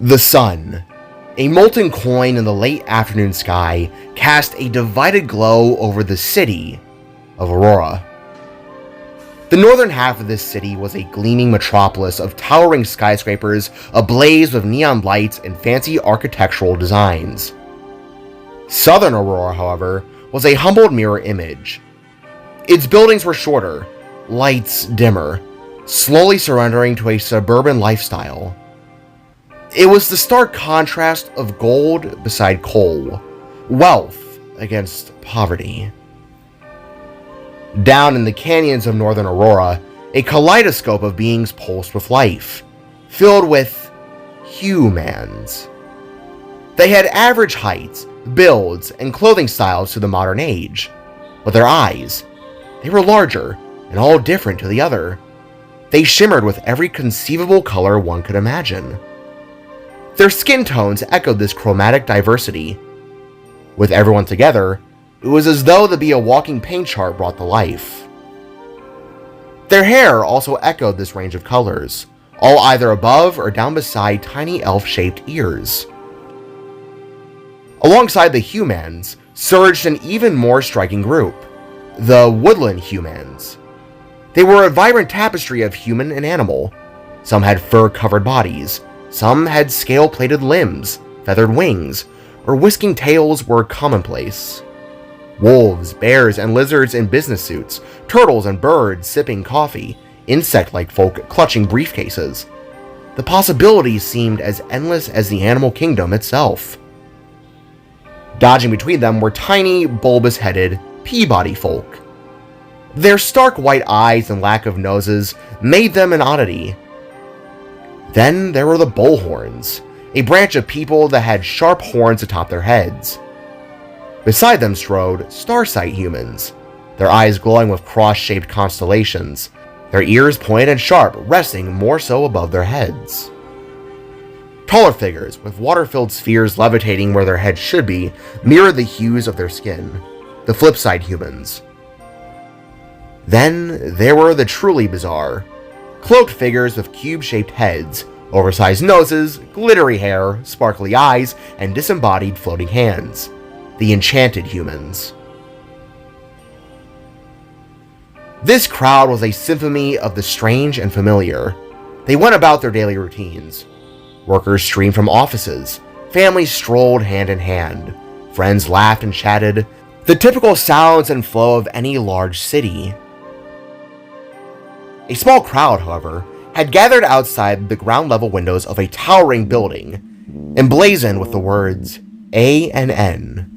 The sun, a molten coin in the late afternoon sky, cast a divided glow over the city of Aurora. The northern half of this city was a gleaming metropolis of towering skyscrapers ablaze with neon lights and fancy architectural designs. Southern Aurora, however, was a humbled mirror image. Its buildings were shorter, lights dimmer, slowly surrendering to a suburban lifestyle. It was the stark contrast of gold beside coal, wealth against poverty. Down in the canyons of northern Aurora, a kaleidoscope of beings pulsed with life, filled with humans. They had average heights, builds, and clothing styles to the modern age, but their eyes, they were larger and all different to the other. They shimmered with every conceivable color one could imagine. Their skin tones echoed this chromatic diversity. With everyone together, it was as though to be a walking paint chart brought to life. Their hair also echoed this range of colors, all either above or down beside tiny elf-shaped ears. Alongside the humans surged an even more striking group, the woodland humans. They were a vibrant tapestry of human and animal. Some had fur-covered bodies, some had scale-plated limbs, feathered wings, or whisking tails were commonplace. Wolves, bears, and lizards in business suits, turtles and birds sipping coffee, insect-like folk clutching briefcases. The possibilities seemed as endless as the animal kingdom itself. Dodging between them were tiny, bulbous-headed Peabody folk. Their stark white eyes and lack of noses made them an oddity. Then there were the bullhorns, a branch of people that had sharp horns atop their heads. Beside them strode starsight humans, their eyes glowing with cross-shaped constellations, their ears pointed and sharp, resting more so above their heads. Taller figures, with water-filled spheres levitating where their heads should be, mirrored the hues of their skin, the flipside humans. Then there were the truly bizarre, cloaked figures with cube-shaped heads, oversized noses, glittery hair, sparkly eyes, and disembodied floating hands. The enchanted humans. This crowd was a symphony of the strange and familiar. They went about their daily routines. Workers streamed from offices. Families strolled hand in hand. Friends laughed and chatted. The typical sounds and flow of any large city. A small crowd, however, had gathered outside the ground-level windows of a towering building, emblazoned with the words A and N.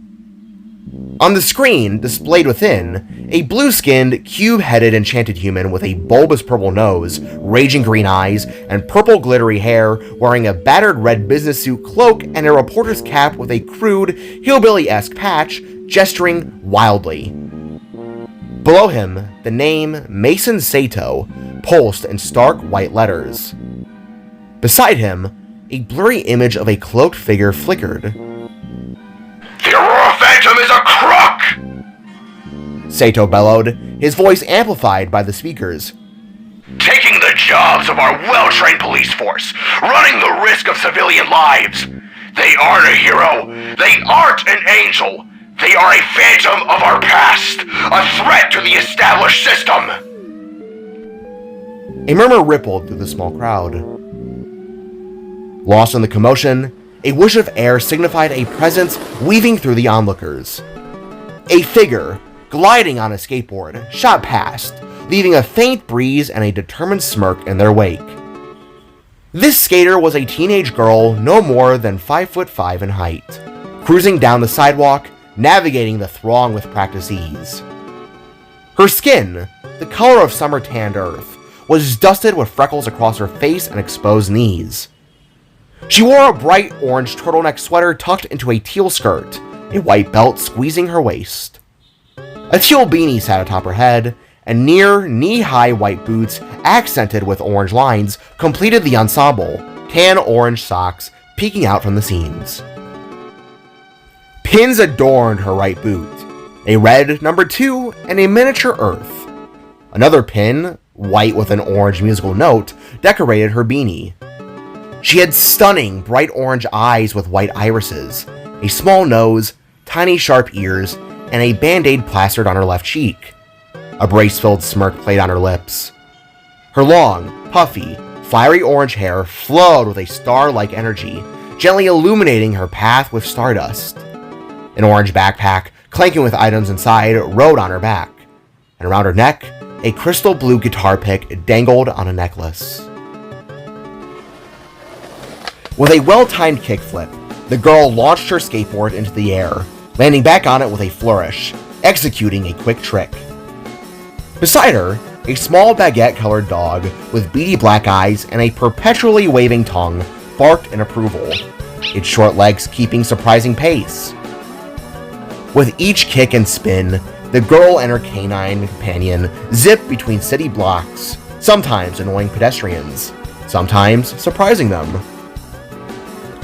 On the screen, displayed within, a blue-skinned, cube-headed enchanted human with a bulbous purple nose, raging green eyes, and purple glittery hair, wearing a battered red business suit cloak and a reporter's cap with a crude, hillbilly-esque patch, gesturing wildly. Below him, the name Mason Sato pulsed in stark white letters. Beside him, a blurry image of a cloaked figure flickered. The Aurora Phantom is a crook! Sato bellowed, his voice amplified by the speakers. Taking the jobs of our well-trained police force, running the risk of civilian lives. They aren't a hero. They aren't an angel. They are a phantom of our past, a threat to the established system. A murmur rippled through the small crowd. Lost in the commotion, a whoosh of air signified a presence weaving through the onlookers. A figure, gliding on a skateboard, shot past, leaving a faint breeze and a determined smirk in their wake. This skater was a teenage girl no more than 5'5" in height, cruising down the sidewalk, navigating the throng with practiced ease. Her skin, the color of summer tanned earth, was dusted with freckles across her face and exposed knees. She wore a bright orange turtleneck sweater tucked into a teal skirt, a white belt squeezing her waist. A teal beanie sat atop her head, and near knee-high white boots accented with orange lines completed the ensemble, tan orange socks peeking out from the seams. Pins adorned her right boot, a red number 2 and a miniature earth. Another pin, white with an orange musical note, decorated her beanie. She had stunning, bright orange eyes with white irises, a small nose, tiny sharp ears, and a band-aid plastered on her left cheek. A brace-filled smirk played on her lips. Her long, puffy, fiery orange hair flowed with a star-like energy, gently illuminating her path with stardust. An orange backpack, clanking with items inside, rode on her back, and around her neck, a crystal blue guitar pick dangled on a necklace. With a well-timed kickflip, the girl launched her skateboard into the air, landing back on it with a flourish, executing a quick trick. Beside her, a small baguette-colored dog with beady black eyes and a perpetually waving tongue barked in approval, its short legs keeping surprising pace. With each kick and spin, the girl and her canine companion zipped between city blocks, sometimes annoying pedestrians, sometimes surprising them.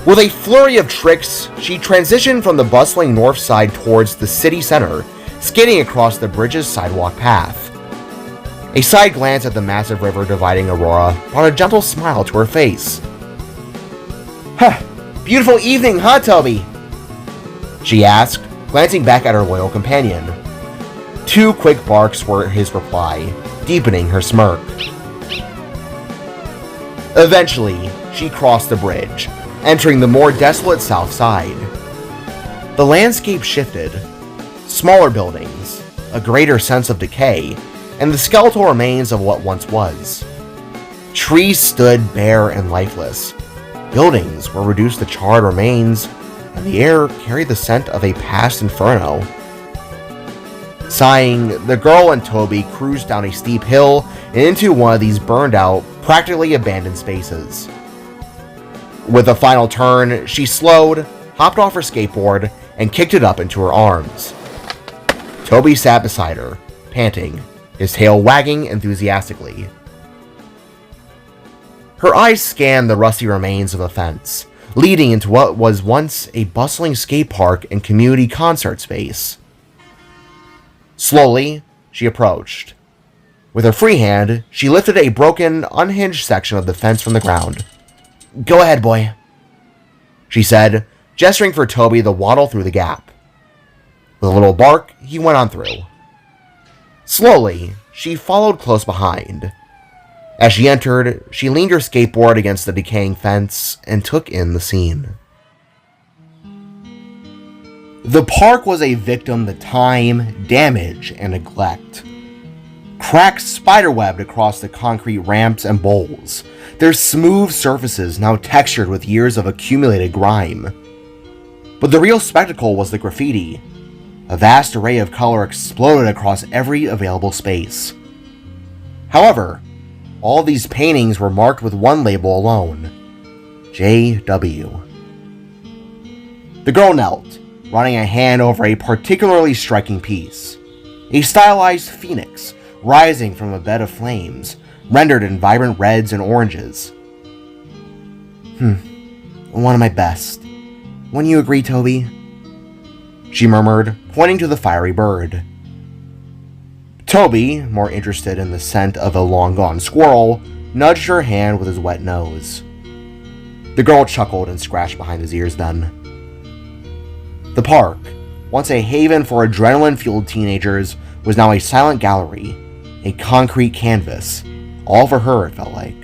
With a flurry of tricks, she transitioned from the bustling north side towards the city center, skating across the bridge's sidewalk path. A side glance at the massive river dividing Aurora brought a gentle smile to her face. "Huh, beautiful evening, huh, Toby?" she asked, glancing back at her loyal companion. 2 quick barks were his reply, deepening her smirk. Eventually, she crossed the bridge, entering the more desolate south side. The landscape shifted. Smaller buildings, a greater sense of decay, and the skeletal remains of what once was. Trees stood bare and lifeless. Buildings were reduced to charred remains, and the air carried the scent of a past inferno. Sighing, the girl and Toby cruised down a steep hill and into one of these burned-out, practically abandoned spaces. With a final turn, she slowed, hopped off her skateboard, and kicked it up into her arms. Toby sat beside her, panting, his tail wagging enthusiastically. Her eyes scanned the rusty remains of a fence, leading into what was once a bustling skate park and community concert space. Slowly, she approached. With her free hand, she lifted a broken, unhinged section of the fence from the ground. "Go ahead, boy," she said, gesturing for Toby to waddle through the gap. With a little bark, he went on through. Slowly, she followed close behind. As she entered, she leaned her skateboard against the decaying fence and took in the scene. The park was a victim to time, damage, and neglect. Cracks spiderwebbed across the concrete ramps and bowls, their smooth surfaces now textured with years of accumulated grime. But the real spectacle was the graffiti. A vast array of color exploded across every available space. However, all these paintings were marked with one label alone: JW. The girl knelt, running a hand over a particularly striking piece. A stylized phoenix rising from a bed of flames, rendered in vibrant reds and oranges. One of my best. Wouldn't you agree, Toby?" she murmured, pointing to the fiery bird. Toby, more interested in the scent of a long-gone squirrel, nudged her hand with his wet nose. The girl chuckled and scratched behind his ears then. The park, once a haven for adrenaline-fueled teenagers, was now a silent gallery, a concrete canvas, all for her, it felt like.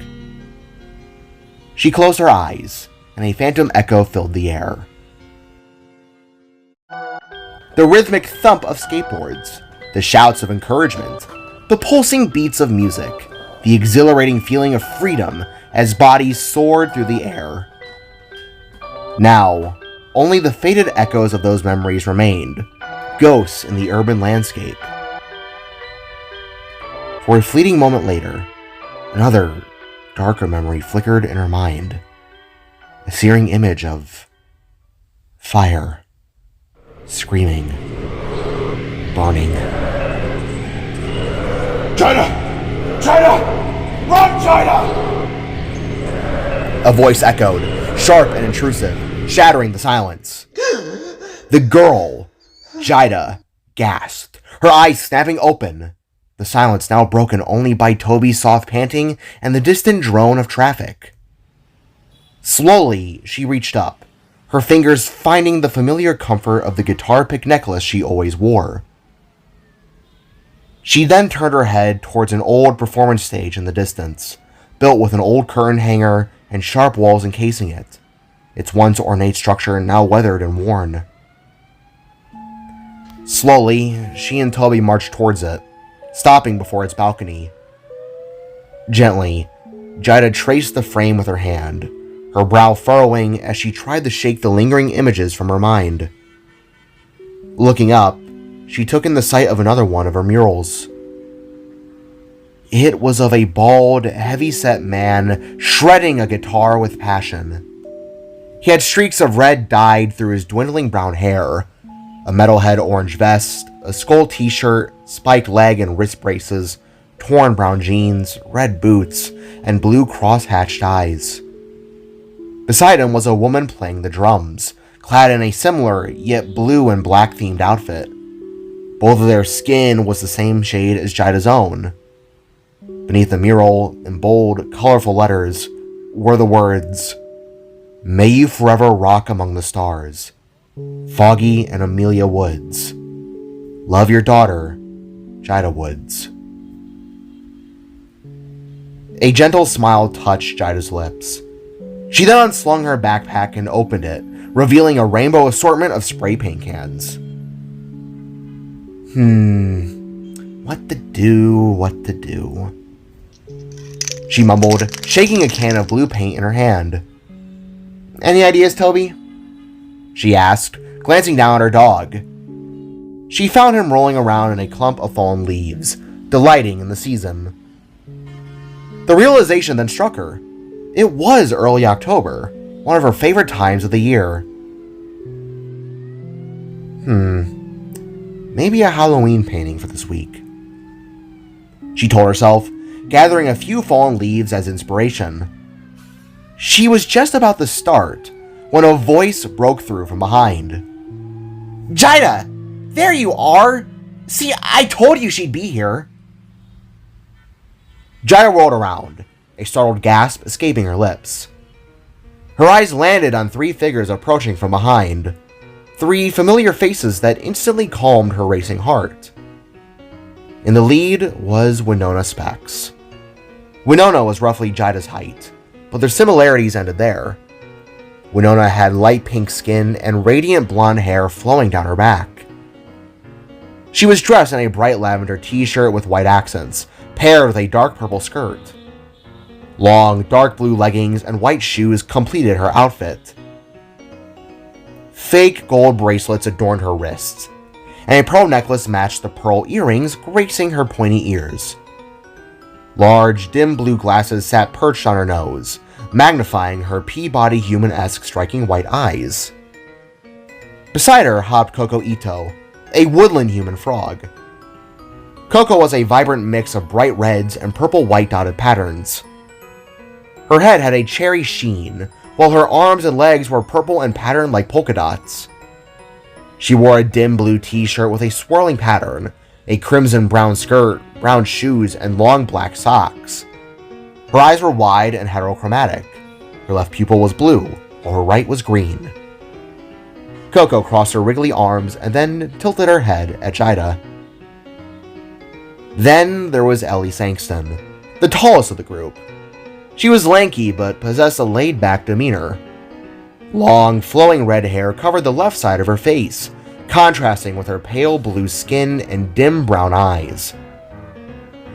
She closed her eyes, and a phantom echo filled the air. The rhythmic thump of skateboards, the shouts of encouragement, the pulsing beats of music, the exhilarating feeling of freedom as bodies soared through the air. Now, only the faded echoes of those memories remained, ghosts in the urban landscape. For a fleeting moment later, another, darker memory flickered in her mind. A searing image of fire, screaming, burning. Jaida! Jaida! Run, Jaida! A voice echoed, sharp and intrusive, shattering the silence. The girl, Jaida, gasped, her eyes snapping open, the silence now broken only by Toby's soft panting and the distant drone of traffic. Slowly, she reached up, her fingers finding the familiar comfort of the guitar pick necklace she always wore. She then turned her head towards an old performance stage in the distance, built with an old curtain hanger and sharp walls encasing it, its once ornate structure now weathered and worn. Slowly, she and Toby marched towards it, stopping before its balcony. Gently, Jaida traced the frame with her hand, her brow furrowing as she tried to shake the lingering images from her mind. Looking up, she took in the sight of another one of her murals. It was of a bald, heavy-set man shredding a guitar with passion. He had streaks of red dyed through his dwindling brown hair, a metalhead orange vest, a skull t-shirt, spiked leg and wrist braces, torn brown jeans, red boots, and blue cross-hatched eyes. Beside him was a woman playing the drums, clad in a similar, yet blue and black-themed outfit. Both of their skin was the same shade as Jaida's own. Beneath the mural, in bold, colorful letters, were the words, "May you forever rock among the stars. Foggy and Amelia Woods. Love your daughter, Jaida Woods." A gentle smile touched Jaida's lips. She then unslung her backpack and opened it, revealing a rainbow assortment of spray paint cans. What to do? She mumbled, shaking a can of blue paint in her hand. "Any ideas, Toby?" she asked, glancing down at her dog. She found him rolling around in a clump of fallen leaves, delighting in the season. The realization then struck her. It was early October, one of her favorite times of the year. Maybe a Halloween painting for this week, she told herself, gathering a few fallen leaves as inspiration. She was just about to start when a voice broke through from behind. "Jaida! There you are! See, I told you she'd be here!" Jaida rolled around, a startled gasp escaping her lips. Her eyes landed on three figures approaching from behind, three familiar faces that instantly calmed her racing heart. In the lead was Winona Specs. Winona was roughly Jaida's height, but their similarities ended there. Winona had light pink skin and radiant blonde hair flowing down her back. She was dressed in a bright lavender t-shirt with white accents, paired with a dark purple skirt. Long, dark blue leggings and white shoes completed her outfit. Fake gold bracelets adorned her wrists, and a pearl necklace matched the pearl earrings gracing her pointy ears. Large, dim blue glasses sat perched on her nose, magnifying her Peabody human-esque striking white eyes. Beside her hopped Coco Ito, a woodland human frog. Coco was a vibrant mix of bright reds and purple-white dotted patterns. Her head had a cherry sheen, while her arms and legs were purple and patterned like polka dots. She wore a dim blue t-shirt with a swirling pattern, a crimson brown skirt, brown shoes, and long black socks. Her eyes were wide and heterochromatic. Her left pupil was blue, while her right was green. Coco crossed her wriggly arms and then tilted her head at Jaida. Then there was Ellie Sangston, the tallest of the group. She was lanky but possessed a laid-back demeanor. Long, flowing red hair covered the left side of her face, contrasting with her pale blue skin and dim brown eyes.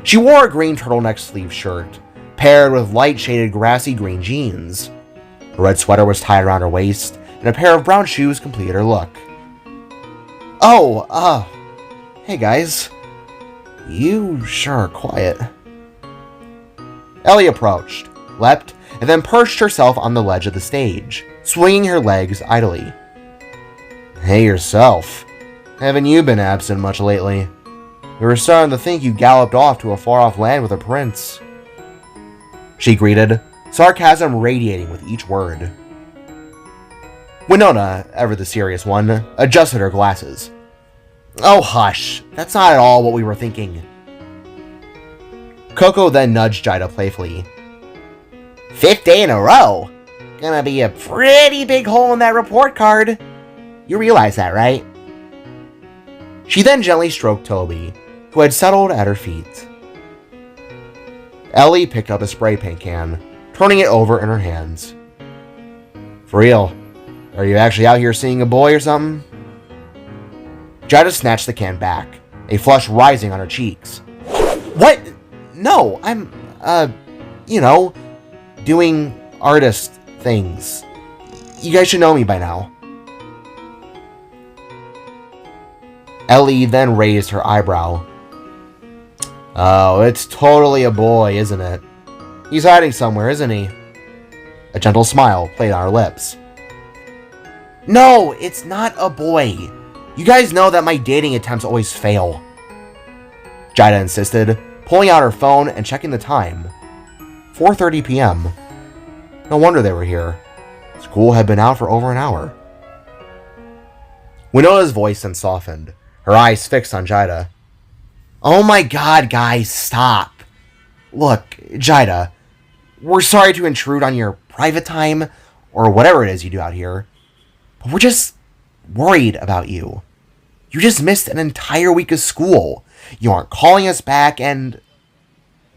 She wore a green turtleneck sleeve shirt, paired with light-shaded grassy green jeans. A red sweater was tied around her waist, and a pair of brown shoes completed her look. Hey guys. You sure are quiet." Ellie approached, leapt, and then perched herself on the ledge of the stage, swinging her legs idly. "Hey yourself. Haven't you been absent much lately? We were starting to think you galloped off to a far-off land with a prince," she greeted, sarcasm radiating with each word. Winona, ever the serious one, adjusted her glasses. "Oh, hush. That's not at all what we were thinking." Coco then nudged Jaida playfully. "5th day in a row. gonna be a pretty big hole in that report card. You realize that, right? She then gently stroked Toby, who had settled at her feet. Ellie picked up a spray paint can, turning it over in her hands. For real? Are you actually out here seeing a boy or something? Jaida snatched the can back, a flush rising on her cheeks. What? No, I'm, doing artist things. You guys should know me by now. Ellie then raised her eyebrow. Oh, it's totally a boy, isn't it? He's hiding somewhere, isn't he? A gentle smile played on her lips. No, it's not a boy. You guys know that my dating attempts always fail. Jaida insisted, pulling out her phone and checking the time. 4:30 p.m. No wonder they were here. School had been out for over an hour. Winona's voice then softened, her eyes fixed on Jaida. Oh my god, guys, stop. Look, Jaida, we're sorry to intrude on your private time, or whatever it is you do out here, but we're just worried about you. You just missed an entire week of school. You aren't calling us back, and...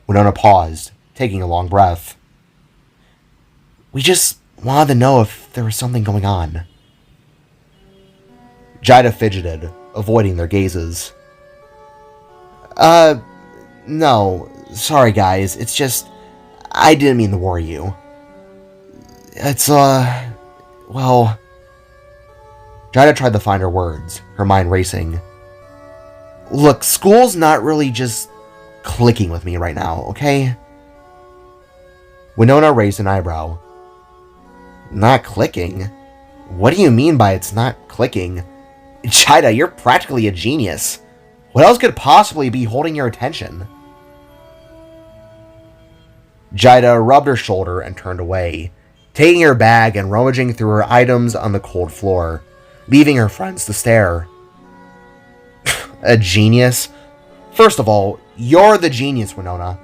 Winona paused, taking a long breath. We just wanted to know if there was something going on. Jaida fidgeted, avoiding their gazes. No. Sorry, guys. It's just... I didn't mean to worry you. It's, well... Jaida tried to find her words, her mind racing. Look, school's not really just clicking with me right now, okay? Winona raised an eyebrow. Not clicking? What do you mean by it's not clicking? Jaida, you're practically a genius. What else could possibly be holding your attention? Jaida rubbed her shoulder and turned away, taking her bag and rummaging through her items on the cold floor, leaving her friends to stare. A genius? First of all, you're the genius, Winona.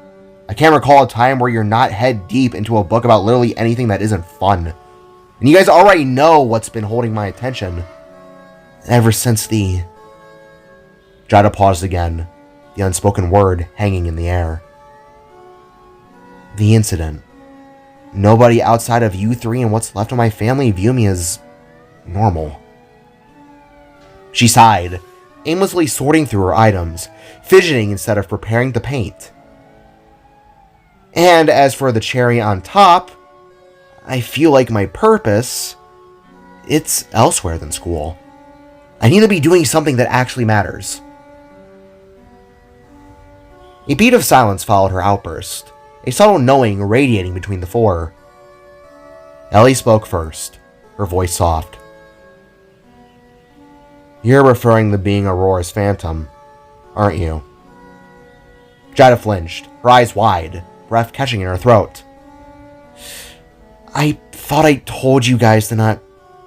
I can't recall a time where you're not head deep into a book about literally anything that isn't fun. And you guys already know what's been holding my attention. Ever since the... Jaida paused again, the unspoken word hanging in the air. The incident. Nobody outside of you three and what's left of my family view me as normal. She sighed, aimlessly sorting through her items, fidgeting instead of preparing to paint. And as for the cherry on top, I feel like my purpose, it's elsewhere than school. I need to be doing something that actually matters. A beat of silence followed her outburst, a subtle knowing radiating between the four. Ellie spoke first, her voice soft. You're referring to being Aurora's phantom, aren't you? Jaida flinched, her eyes wide, breath catching in her throat. I thought I told you guys to not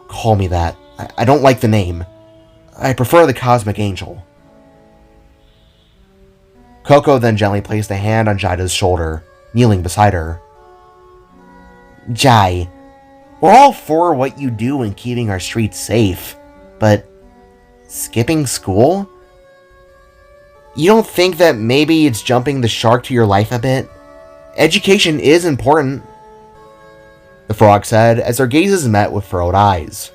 call me that. I don't like the name. I prefer the Cosmic Angel. Coco then gently placed a hand on Jaida's shoulder, kneeling beside her. Jai, we're all for what you do in keeping our streets safe, but skipping school? You don't think that maybe it's jumping the shark to your life a bit? Education is important, the frog said as their gazes met with furrowed eyes.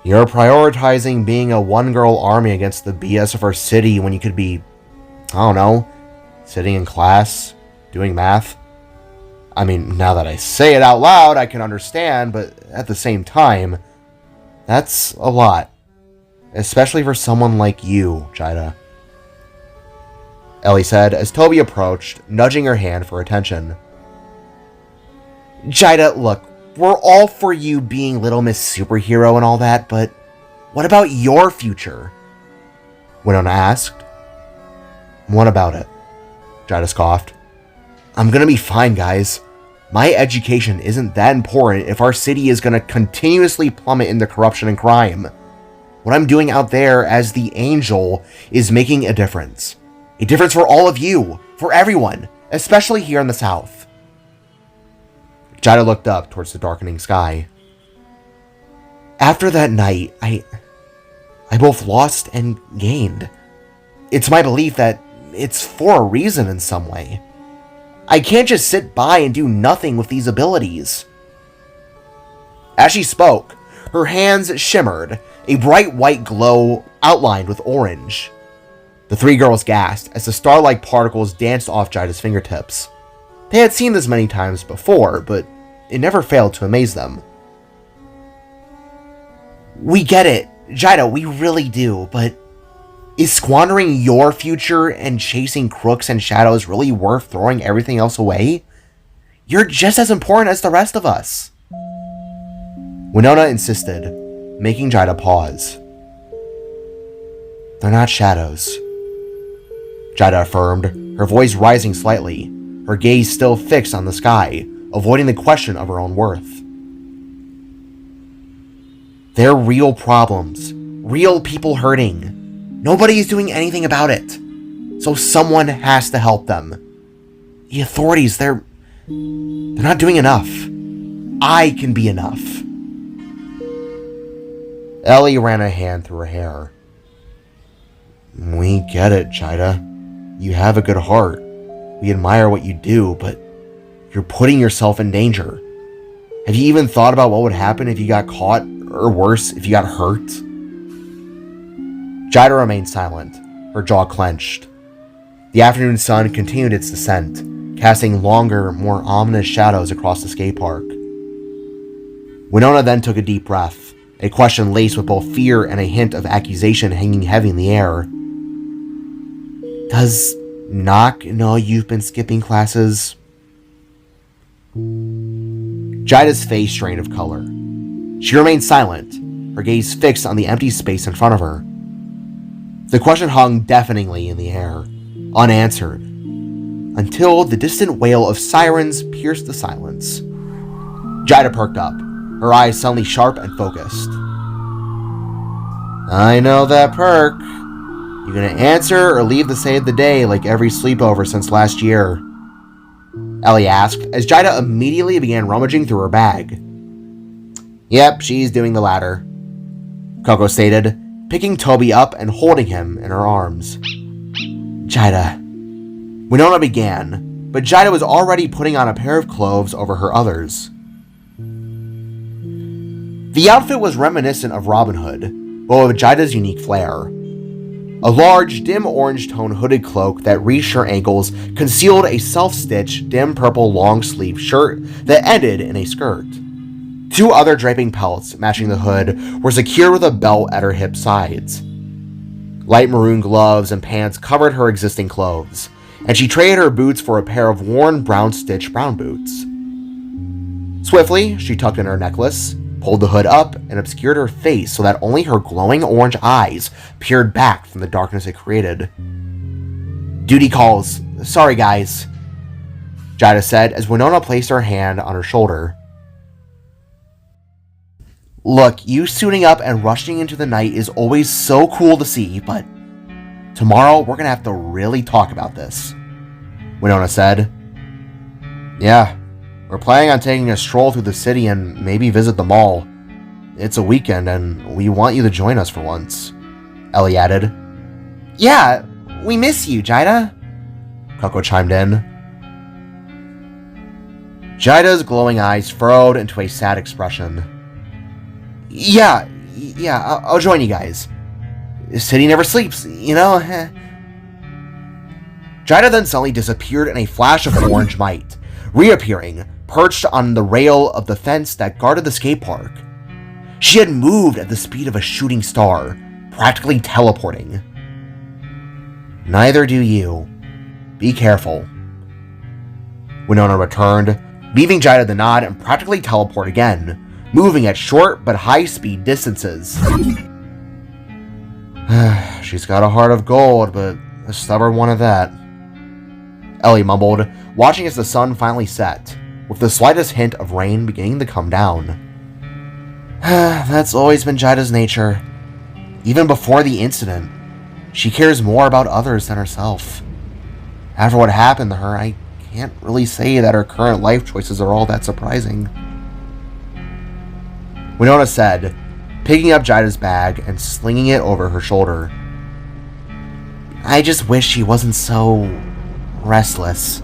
You're prioritizing being a one-girl army against the BS of our city when you could be, I don't know, sitting in class, doing math. I mean, now that I say it out loud, I can understand, but at the same time, that's a lot. Especially for someone like you, Jaida. Ellie said as Toby approached, nudging her hand for attention. Jaida, look, we're all for you being Little Miss Superhero and all that, but what about your future? Winona asked. What about it? Jaida scoffed. I'm gonna be fine, guys. My education isn't that important if our city is gonna continuously plummet into corruption and crime. What I'm doing out there as the Angel is making a difference. A difference for all of you, for everyone, especially here in the South. Jaida looked up towards the darkening sky. After that night, I both lost and gained. It's my belief that it's for a reason in some way. I can't just sit by and do nothing with these abilities. As she spoke, her hands shimmered, a bright white glow outlined with orange. The three girls gasped as the star-like particles danced off Jaida's fingertips. They had seen this many times before, but it never failed to amaze them. We get it, Jaida, we really do, but is squandering your future and chasing crooks and shadows really worth throwing everything else away? You're just as important as the rest of us. Winona insisted, making Jaida pause. They're not shadows, Jaida affirmed, her voice rising slightly, her gaze still fixed on the sky, avoiding the question of her own worth. They're real problems, real people hurting. Nobody is doing anything about it, so someone has to help them. The authorities, they're not doing enough. I can be enough. Ellie ran a hand through her hair. We get it, Jaida. You have a good heart. We admire what you do, but you're putting yourself in danger. Have you even thought about what would happen if you got caught, or worse, if you got hurt? Jaida remained silent, her jaw clenched. The afternoon sun continued its descent, casting longer, more ominous shadows across the skate park. Winona then took a deep breath, a question laced with both fear and a hint of accusation hanging heavy in the air. Does Nock know you've been skipping classes? Jaida's face strained of color. She remained silent, her gaze fixed on the empty space in front of her. The question hung deafeningly in the air, unanswered, until the distant wail of sirens pierced the silence. Jaida perked up, her eyes suddenly sharp and focused. I know that perk. You gonna answer or leave to save the day like every sleepover since last year? Ellie asked, as Jaida immediately began rummaging through her bag. Yep, she's doing the latter, Coco stated, picking Toby up and holding him in her arms. Jaida. Winona began, but Jaida was already putting on a pair of clothes over her others. The outfit was reminiscent of Robin Hood, but with Jaida's unique flair. A large, dim orange tone hooded cloak that reached her ankles concealed a self-stitched, dim purple long-sleeved shirt that ended in a skirt. Two other draping pelts matching the hood were secured with a belt at her hip sides. Light maroon gloves and pants covered her existing clothes, and she traded her boots for a pair of worn brown-stitched brown boots. Swiftly, she tucked in her necklace, pulled the hood up, and obscured her face so that only her glowing orange eyes peered back from the darkness it created. Duty calls. Sorry, guys, Jaida said as Winona placed her hand on her shoulder. Look, you suiting up and rushing into the night is always so cool to see, but tomorrow we're gonna have to really talk about this, Winona said. Yeah. We're planning on taking a stroll through the city and maybe visit the mall. It's a weekend and we want you to join us for once, Ellie added. Yeah, we miss you, Jaida, Coco chimed in. Jaida's glowing eyes furrowed into a sad expression. Yeah, I'll join you guys. The city never sleeps, you know? Jaida then suddenly disappeared in a flash of orange might, reappearing, perched on the rail of the fence that guarded the skate park. She had moved at the speed of a shooting star, practically teleporting. Neither do you. Be careful, Winona returned, leaving Jaida the nod and practically teleport again, moving at short but high-speed distances. She's got a heart of gold, but a stubborn one at that, Ellie mumbled, watching as the sun finally set, with the slightest hint of rain beginning to come down. That's always been Jaida's nature. Even before the incident, she cares more about others than herself. After what happened to her, I can't really say that her current life choices are all that surprising. Winona said, picking up Jaida's bag and slinging it over her shoulder. I just wish she wasn't so restless.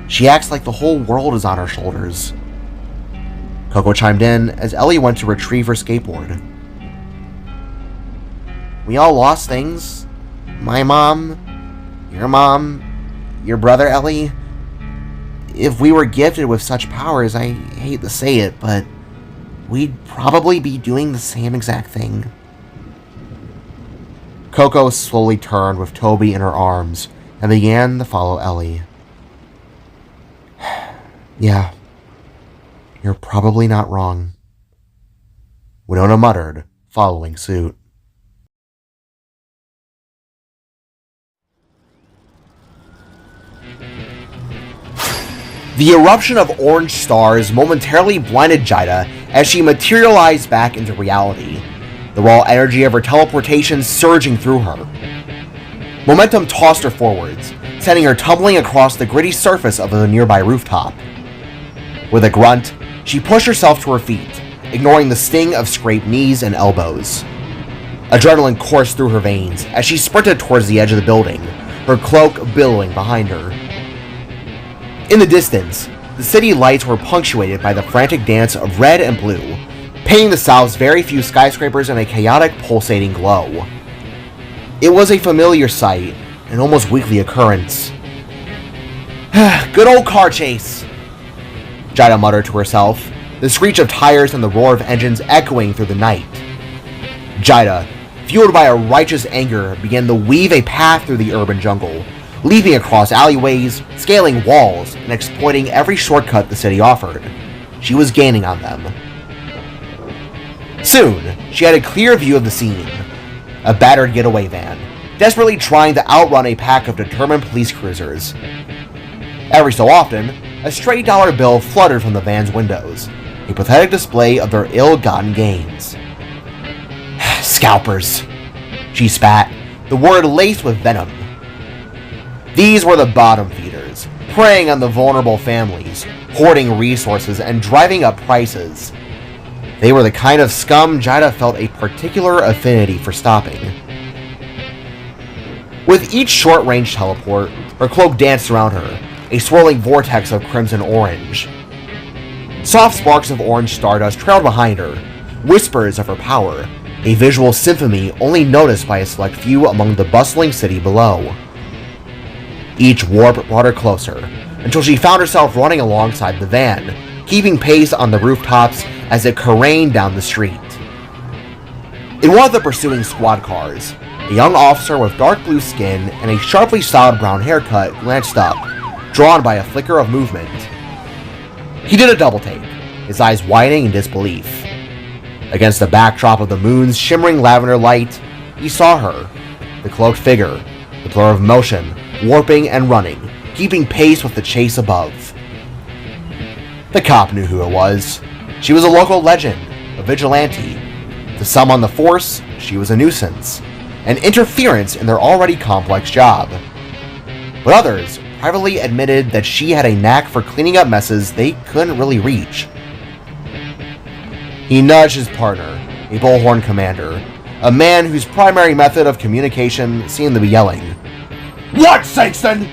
She acts like the whole world is on her shoulders. Coco chimed in as Ellie went to retrieve her skateboard. We all lost things. My mom, your brother Ellie. If we were gifted with such powers, I hate to say it, but we'd probably be doing the same exact thing. Coco slowly turned with Toby in her arms and began to follow Ellie. Yeah, you're probably not wrong, Winona muttered, following suit. The eruption of orange stars momentarily blinded Jaida as she materialized back into reality, the raw energy of her teleportation surging through her. Momentum tossed her forwards, sending her tumbling across the gritty surface of the nearby rooftop. With a grunt, she pushed herself to her feet, ignoring the sting of scraped knees and elbows. Adrenaline coursed through her veins as she sprinted towards the edge of the building, her cloak billowing behind her. In the distance, the city lights were punctuated by the frantic dance of red and blue, painting the South's very few skyscrapers in a chaotic, pulsating glow. It was a familiar sight, an almost weekly occurrence. Good old car chase, Jaida muttered to herself, the screech of tires and the roar of engines echoing through the night. Jaida, fueled by a righteous anger, began to weave a path through the urban jungle, leaping across alleyways, scaling walls, and exploiting every shortcut the city offered. She was gaining on them. Soon, she had a clear view of the scene. A battered getaway van, desperately trying to outrun a pack of determined police cruisers. Every so often, a stray dollar bill fluttered from the van's windows, a pathetic display of their ill-gotten gains. Scalpers, she spat, the word laced with venom. These were the bottom feeders, preying on the vulnerable families, hoarding resources and driving up prices. They were the kind of scum Jaida felt a particular affinity for stopping. With each short-range teleport, her cloak danced around her, a swirling vortex of crimson orange. Soft sparks of orange stardust trailed behind her, whispers of her power, a visual symphony only noticed by a select few among the bustling city below. Each warp brought her closer, until she found herself running alongside the van, keeping pace on the rooftops as it careened down the street. In one of the pursuing squad cars, a young officer with dark blue skin and a sharply styled brown haircut glanced up, drawn by a flicker of movement. He did a double take, his eyes widening in disbelief. Against the backdrop of the moon's shimmering lavender light, he saw her, the cloaked figure, the blur of motion, warping and running, keeping pace with the chase above. The cop knew who it was. She was a local legend, a vigilante. To some on the force, she was a nuisance, an interference in their already complex job. But others privately admitted that she had a knack for cleaning up messes they couldn't really reach. He nudged his partner, a bullhorn commander, a man whose primary method of communication seemed to be yelling. What, Sangston?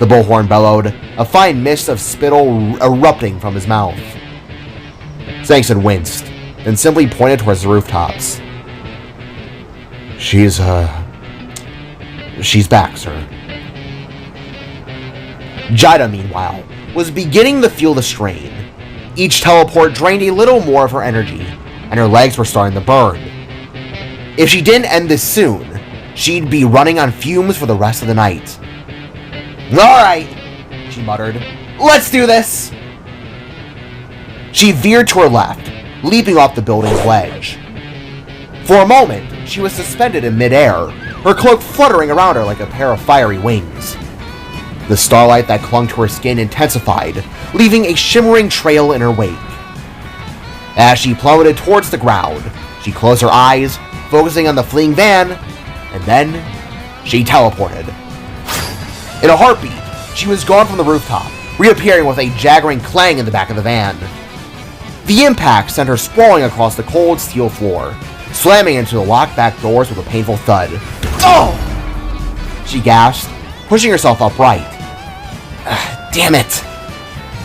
The bullhorn bellowed, a fine mist of spittle erupting from his mouth. Sangston winced, then simply pointed towards the rooftops. She's back, sir. Jaida, meanwhile, was beginning to feel the strain. Each teleport drained a little more of her energy, and her legs were starting to burn. If she didn't end this soon, she'd be running on fumes for the rest of the night. Alright, she muttered. Let's do this! She veered to her left, leaping off the building's ledge. For a moment, she was suspended in midair, her cloak fluttering around her like a pair of fiery wings. The starlight that clung to her skin intensified, leaving a shimmering trail in her wake. As she plummeted towards the ground, she closed her eyes, focusing on the fleeing van, and then she teleported. In a heartbeat, she was gone from the rooftop, reappearing with a jaggering clang in the back of the van. The impact sent her sprawling across the cold steel floor, slamming into the locked back doors with a painful thud. "Oh!" she gasped, pushing herself upright. "Damn it!"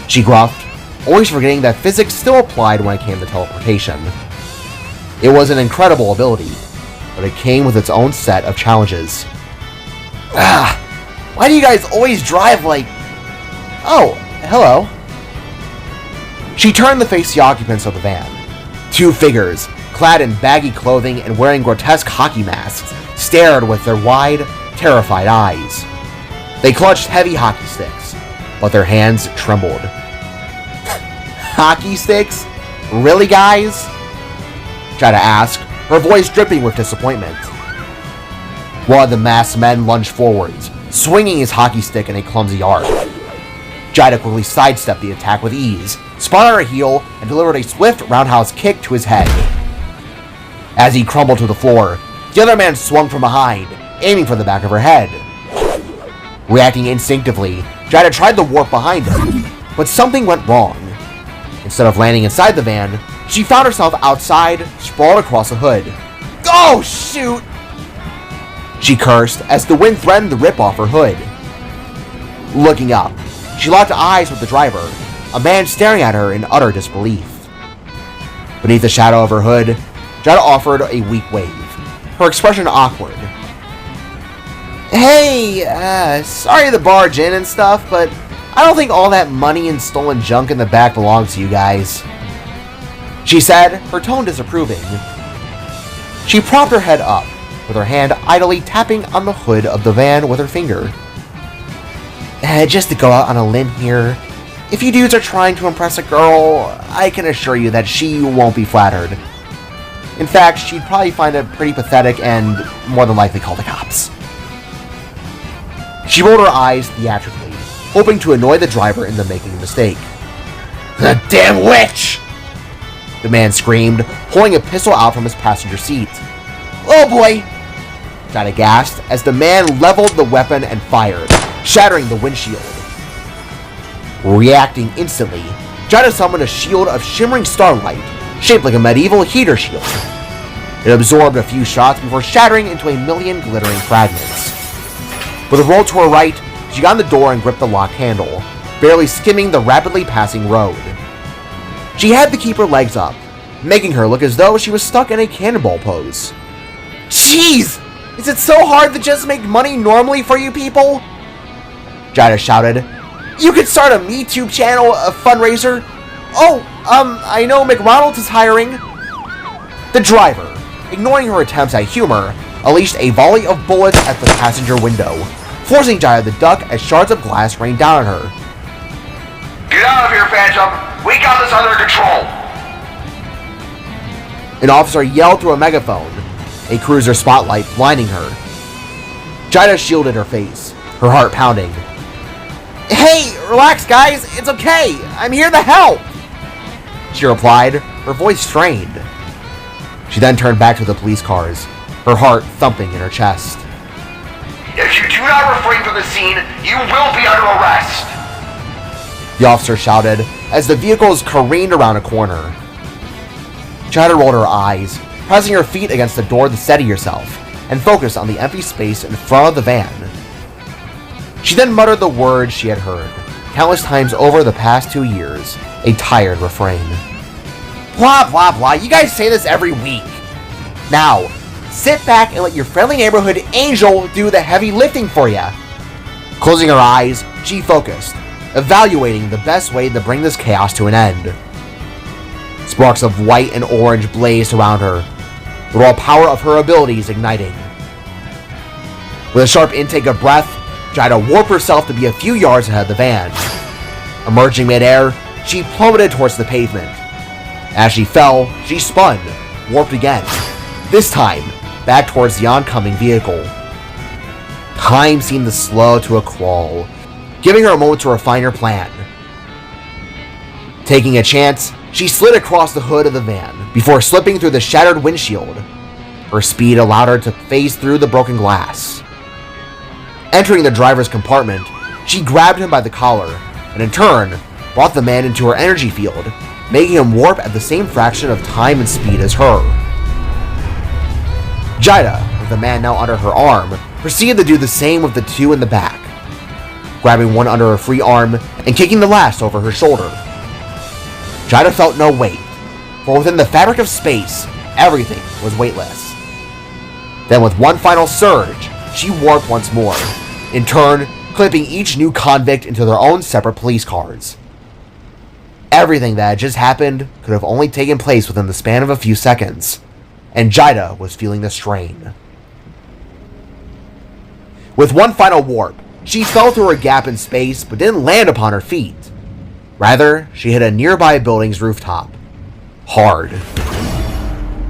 she gruffed, always forgetting that physics still applied when it came to teleportation. It was an incredible ability, but it came with its own set of challenges. Why do you guys always drive like... Oh, hello. She turned to face the occupants of the van. Two figures, clad in baggy clothing and wearing grotesque hockey masks, stared with their wide, terrified eyes. They clutched heavy hockey sticks, but their hands trembled. Hockey sticks? Really, guys? Jaida asked, her voice dripping with disappointment. One of the masked men lunged forwards, swinging his hockey stick in a clumsy arc. Jaida quickly sidestepped the attack with ease, spun on her heel, and delivered a swift roundhouse kick to his head. As he crumbled to the floor, the other man swung from behind, aiming for the back of her head. Reacting instinctively, Jaida tried to warp behind him, but something went wrong. Instead of landing inside the van, she found herself outside, sprawled across the hood. "Oh, shoot!" she cursed as the wind threatened to rip off her hood. Looking up, she locked eyes with the driver, a man staring at her in utter disbelief. Beneath the shadow of her hood, Jaida offered a weak wave, her expression awkward. "Hey, sorry to barge in and stuff, but I don't think all that money and stolen junk in the back belongs to you guys," she said, her tone disapproving. She propped her head up, with her hand idly tapping on the hood of the van with her finger. Just to go out on a limb here, if you dudes are trying to impress a girl, I can assure you that she won't be flattered. In fact, she'd probably find it pretty pathetic and more than likely call the cops." She rolled her eyes theatrically, hoping to annoy the driver into making a mistake. "The damn witch!" the man screamed, pulling a pistol out from his passenger seat. "Oh boy!" Jaida gasped as the man leveled the weapon and fired, shattering the windshield. Reacting instantly, Jaida summoned a shield of shimmering starlight, shaped like a medieval heater shield. It absorbed a few shots before shattering into a million glittering fragments. With a roll to her right, she got in the door and gripped the lock handle, barely skimming the rapidly passing road. She had to keep her legs up, making her look as though she was stuck in a cannonball pose. "Jeez! Is it so hard to just make money normally for you people?" Jaida shouted. "You could start a MeTube channel, a fundraiser. Oh, I know McDonald's is hiring." The driver, ignoring her attempts at humor, unleashed a volley of bullets at the passenger window, forcing Jaida to duck as shards of glass rained down on her. "Get out of here, Phantom! We got this under control!" An officer yelled through a megaphone, a cruiser spotlight blinding her. Jaida shielded her face, her heart pounding. "Hey, relax guys, it's okay, I'm here to help," she replied, her voice strained. She then turned back to the police cars, her heart thumping in her chest. "If you do not refrain from the scene, you will be under arrest!" the officer shouted as the vehicles careened around a corner. Jaida rolled her eyes, pressing her feet against the door to steady herself, and focused on the empty space in front of the van. She then muttered the words she had heard countless times over the past 2 years, a tired refrain. "Blah, blah, blah, you guys say this every week. Now, sit back and let your friendly neighborhood angel do the heavy lifting for you." Closing her eyes, she focused, evaluating the best way to bring this chaos to an end. Sparks of white and orange blazed around her, the raw power of her abilities igniting. With a sharp intake of breath, Jaida warped herself to be a few yards ahead of the van. Emerging midair, she plummeted towards the pavement. As she fell, she spun, warped again, this time back towards the oncoming vehicle. Time seemed to slow to a crawl, giving her a moment to refine her plan. Taking a chance, she slid across the hood of the van before slipping through the shattered windshield. Her speed allowed her to phase through the broken glass. Entering the driver's compartment, She grabbed him by the collar, and in turn, brought the man into her energy field, making him warp at the same fraction of time and speed as her. Jaida, with the man now under her arm, proceeded to do the same with the two in the back, grabbing one under her free arm and kicking the last over her shoulder. Jaida felt no weight, for within the fabric of space, everything was weightless. Then with one final surge, she warped once more, in turn clipping each new convict into their own separate police cars. Everything that had just happened could have only taken place within the span of a few seconds, and Jaida was feeling the strain. With one final warp, she fell through a gap in space but didn't land upon her feet. Rather, she hit a nearby building's rooftop. Hard.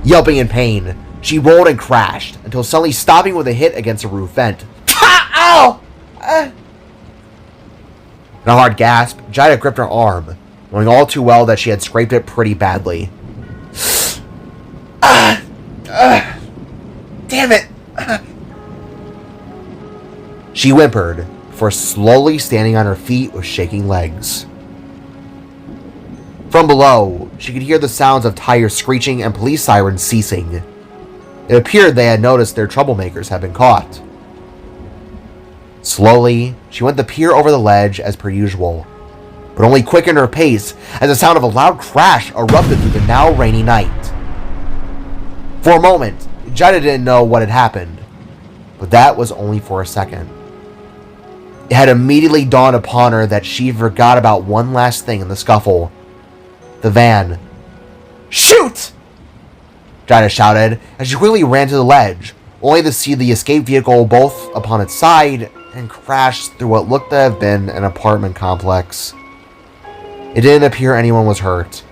Yelping in pain, she rolled and crashed until suddenly stopping with a hit against a roof vent. Ow! In a hard gasp, Jaida gripped her arm, knowing all too well that she had scraped it pretty badly. Damn it! She whimpered, before slowly standing on her feet with shaking legs. From below, she could hear the sounds of tires screeching and police sirens ceasing. It appeared they had noticed their troublemakers had been caught. Slowly, she went to peer over the ledge as per usual, but only quickened her pace as the sound of a loud crash erupted through the now rainy night. For a moment, Jaida didn't know what had happened, but that was only for a second. It had immediately dawned upon her that she forgot about one last thing in the scuffle. The van. Shoot! Jaida shouted as she quickly ran to the ledge, only to see the escape vehicle both upon its side and crash through what looked to have been an apartment complex. It didn't appear anyone was hurt,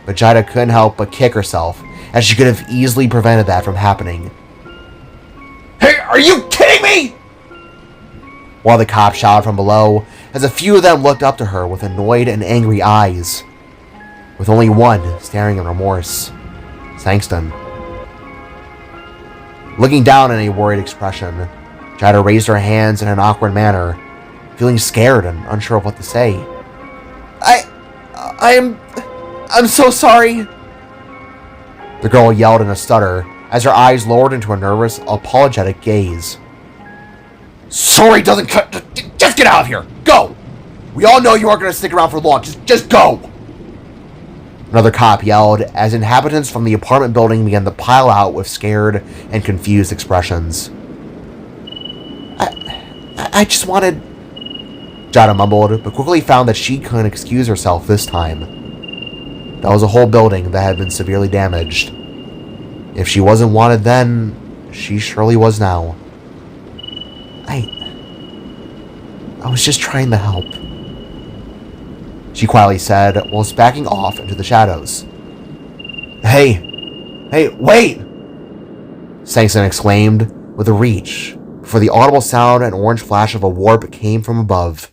but Jaida couldn't help but kick herself, as she could have easily prevented that from happening. Hey, are you kidding me? While the cops shouted from below, as a few of them looked up to her with annoyed and angry eyes, with only one staring in remorse. Sangston. Looking down in a worried expression, Jaida raised her hands in an awkward manner, feeling scared and unsure of what to say. I'm so sorry. The girl yelled in a stutter as her eyes lowered into a nervous, apologetic gaze. Sorry doesn't cut. Just get out of here. Go. We all know you aren't going to stick around for long. Just go. Another cop yelled as inhabitants from the apartment building began to pile out with scared and confused expressions. I just wanted... Jaida mumbled, but quickly found that she couldn't excuse herself this time. That was a whole building that had been severely damaged. If she wasn't wanted then, she surely was now. I was just trying to help, she quietly said, whilst backing off into the shadows. Hey, wait! Sangston exclaimed, with a reach, before the audible sound and orange flash of a warp came from above.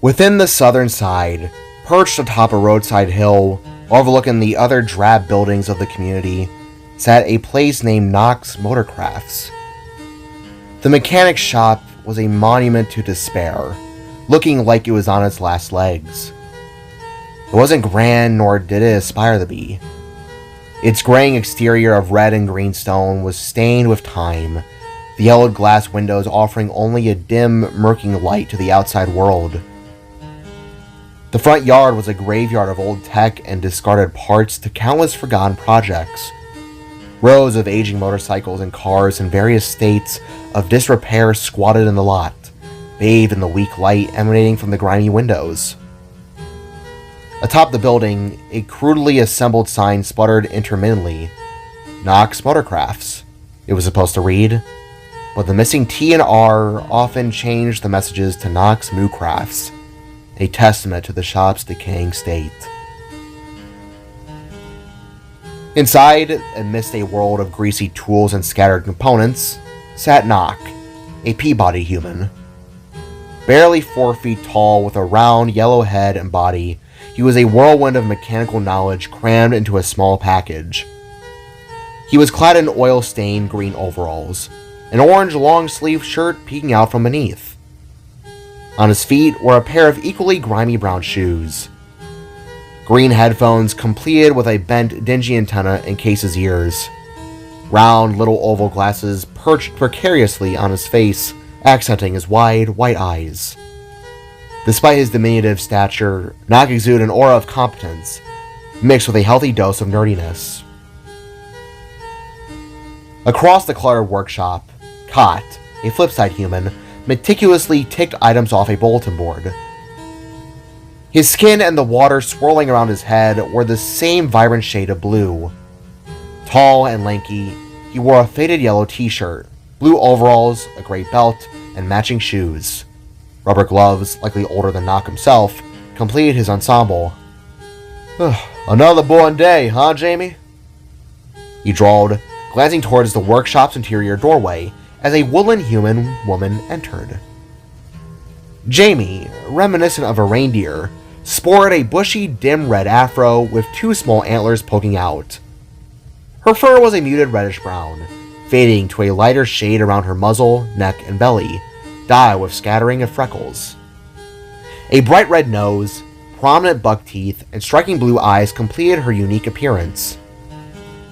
Within the southern side, perched atop a roadside hill, overlooking the other drab buildings of the community, sat a place named Knox Motorcrafts. The mechanic's shop was a monument to despair, looking like it was on its last legs. It wasn't grand, nor did it aspire to be. Its graying exterior of red and green stone was stained with time, the yellowed glass windows offering only a dim, murking light to the outside world. The front yard was a graveyard of old tech and discarded parts to countless forgotten projects. Rows of aging motorcycles and cars in various states of disrepair squatted in the lot, bathed in the weak light emanating from the grimy windows. Atop the building, a crudely assembled sign sputtered intermittently, Knox Motorcrafts, it was supposed to read, but the missing T and R often changed the messages to Knox Moo Crafts, a testament to the shop's decaying state. Inside, amidst a world of greasy tools and scattered components, sat Knock, a Peabody human. Barely 4 feet tall with a round yellow head and body, He was a whirlwind of mechanical knowledge crammed into a small package. He was clad in oil-stained green overalls, an orange long-sleeved shirt peeking out from beneath. On his feet were a pair of equally grimy brown shoes. Green headphones completed with a bent, dingy antenna encased his ears. Round, little oval glasses perched precariously on his face, accenting his wide, white eyes. Despite his diminutive stature, Nock exuded an aura of competence, mixed with a healthy dose of nerdiness. Across the cluttered workshop, Kot, a flipside human, meticulously ticked items off a bulletin board. His skin and the water swirling around his head were the same vibrant shade of blue. Tall and lanky, he wore a faded yellow t-shirt, blue overalls, a gray belt, and matching shoes. Rubber gloves, likely older than Nock himself, completed his ensemble. "Another boring day, huh, Jamie?" he drawled, glancing towards the workshop's interior doorway as a woodland human woman entered. Jamie, reminiscent of a reindeer, sported a bushy, dim red afro with two small antlers poking out. Her fur was a muted reddish-brown, fading to a lighter shade around her muzzle, neck, and belly, dyed with scattering of freckles. A bright red nose, prominent buck teeth, and striking blue eyes completed her unique appearance.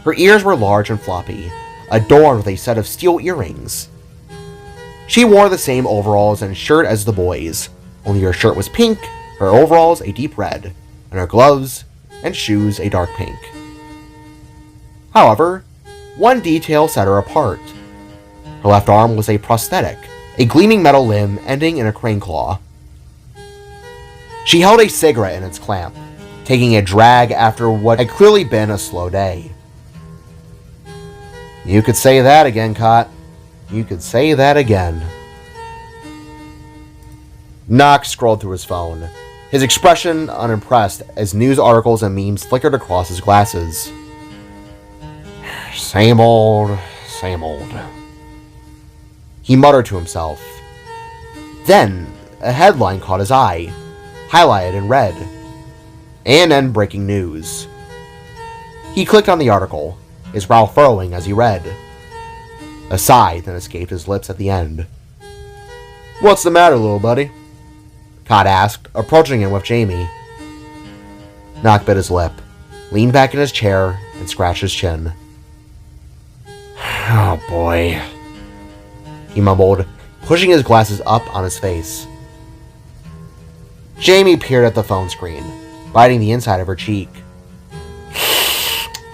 Her ears were large and floppy, adorned with a set of steel earrings. She wore the same overalls and shirt as the boys, only her shirt was pink, her overalls a deep red, and her gloves and shoes a dark pink. However, one detail set her apart. Her left arm was a prosthetic, a gleaming metal limb ending in a crane claw. She held a cigarette in its clamp, taking a drag after what had clearly been a slow day. "You could say that again, Kot. You could say that again." Nock scrolled through his phone, his expression unimpressed as news articles and memes flickered across his glasses. Same old, same old. He muttered to himself. Then, a headline caught his eye, highlighted in red. ANN breaking news. He clicked on the article, his brow furrowing as he read. A sigh then escaped his lips at the end. "What's the matter, little buddy?" Kot asked, approaching him with Jamie. Nock bit his lip, leaned back in his chair, and scratched his chin. "Oh boy," he mumbled, pushing his glasses up on his face. Jamie peered at the phone screen, biting the inside of her cheek.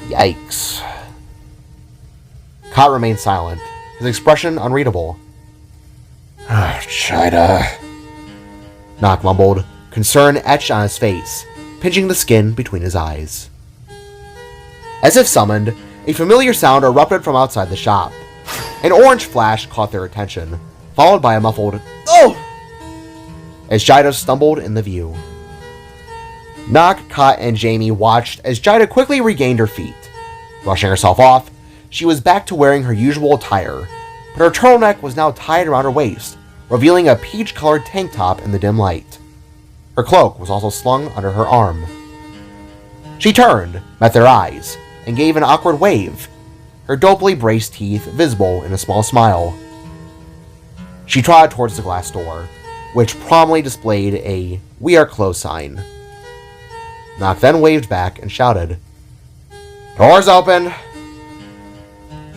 Yikes. Kot remained silent, his expression unreadable. "Jaida," Nock mumbled, concern etched on his face, pinching the skin between his eyes. As if summoned, a familiar sound erupted from outside the shop. An orange flash caught their attention, followed by a muffled, "Oh!" as Jaida stumbled in the view. Nock, Kot, and Jamie watched as Jaida quickly regained her feet. Brushing herself off, she was back to wearing her usual attire, but her turtleneck was now tied around her waist, revealing a peach-colored tank top in the dim light. Her cloak was also slung under her arm. She turned, met their eyes, and gave an awkward wave, her dopely braced teeth visible in a small smile. She trotted towards the glass door, which promptly displayed a "We are closed" sign. Nock then waved back and shouted, "Door's open!"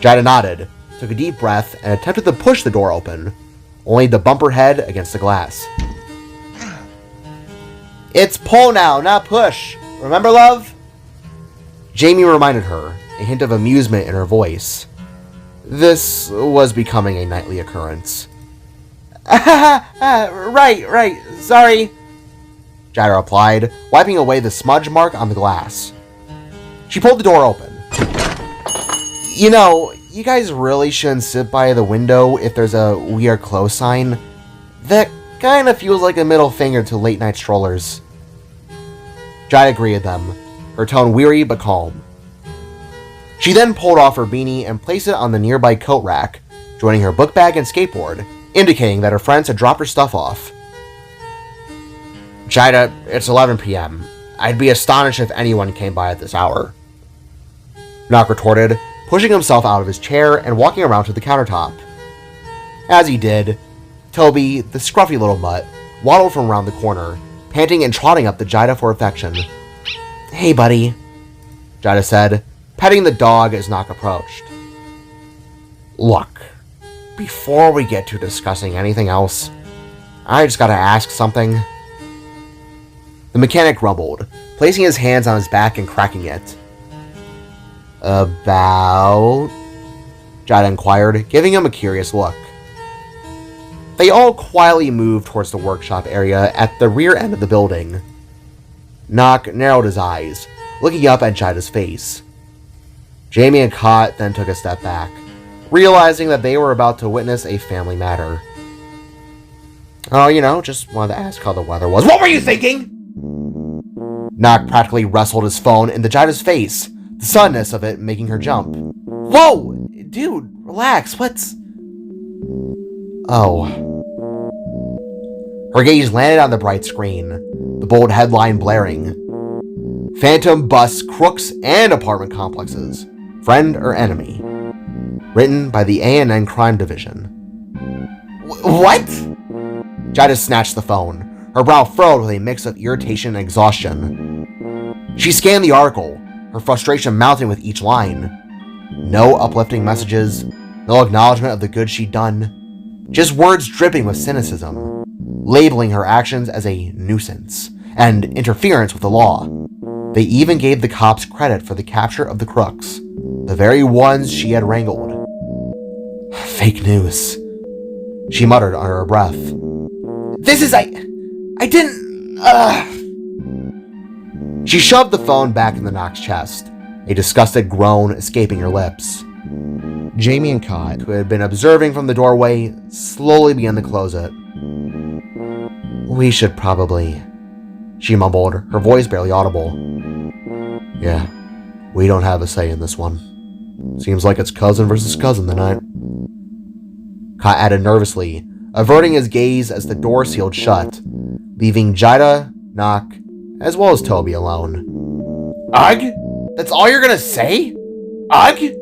Jaida nodded, took a deep breath, and attempted to push the door open, only to bump her head against the glass. "It's pull now, not push. Remember, love?" Jamie reminded her, a hint of amusement in her voice. This was becoming a nightly occurrence. Right, sorry," Jaida replied, wiping away the smudge mark on the glass. She pulled the door open. "You know, you guys really shouldn't sit by the window if there's a 'We are closed' sign. That kinda feels like a middle finger to late-night strollers." Jaida greeted them, her tone weary but calm. She then pulled off her beanie and placed it on the nearby coat rack, joining her book bag and skateboard, indicating that her friends had dropped her stuff off. "Jaida, it's 11 p.m. I'd be astonished if anyone came by at this hour. Knock retorted, pushing himself out of his chair and walking around to the countertop. As he did, Toby, the scruffy little mutt, waddled from around the corner, panting and trotting up to Jaida for affection. "Hey, buddy," Jaida said, petting the dog as Knock approached. "Look, before we get to discussing anything else, I just gotta ask something." The mechanic grumbled, placing his hands on his back and cracking it. "About?" Jaida inquired, giving him a curious look. They all quietly moved towards the workshop area at the rear end of the building. Knock narrowed his eyes, looking up at Jaida's face. Jamie and Cott then took a step back, realizing that they were about to witness a family matter. "Oh, just wanted to ask how the weather was." "What were you thinking?" Knock practically wrestled his phone into Jaida's face, the suddenness of it making her jump. "Whoa! Dude, relax, what's..." "Oh." Her gaze landed on the bright screen, the bold headline blaring. "Phantom busts crooks and apartment complexes. Friend or enemy?" Written by the A&N Crime Division. "What?" Jaida snatched the phone, her brow furrowed with a mix of irritation and exhaustion. She scanned the article, her frustration mounting with each line. No uplifting messages, no acknowledgement of the good she'd done, just words dripping with cynicism, labeling her actions as a nuisance and interference with the law. They even gave the cops credit for the capture of the crooks, the very ones she had wrangled. "Fake news," she muttered under her breath. "This is... I didn't... She shoved the phone back in the Knock's chest, a disgusted groan escaping her lips. Jamie and Cott, who had been observing from the doorway, slowly began to close it. "We should probably..." she mumbled, her voice barely audible. "Yeah, we don't have a say in this one. Seems like it's cousin versus cousin tonight." Cott added nervously, averting his gaze as the door sealed shut, leaving Jaida, Knock, as well as Toby alone. "Ugh? That's all you're gonna say? Ugh?"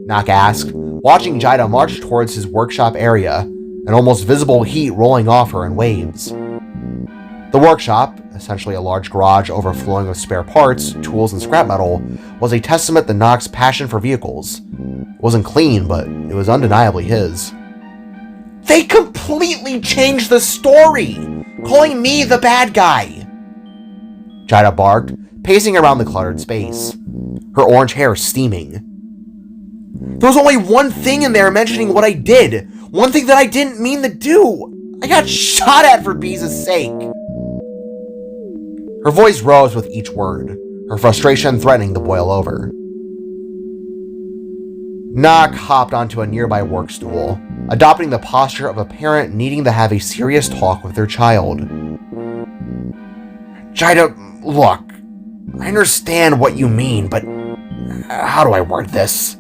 Knock asked, watching Jaida march towards his workshop area, an almost visible heat rolling off her in waves. The workshop, essentially a large garage overflowing with spare parts, tools, and scrap metal, was a testament to Knock's passion for vehicles. It wasn't clean, but it was undeniably his. "They completely changed the story, calling me the bad guy!" Jaida barked, pacing around the cluttered space, her orange hair steaming. "There was only one thing in there mentioning what I did, one thing that I didn't mean to do. I got shot at for Beeze's sake." Her voice rose with each word, her frustration threatening to boil over. Knock hopped onto a nearby work stool, adopting the posture of a parent needing to have a serious talk with their child. "Jaida, look, I understand what you mean, but how do I word this?"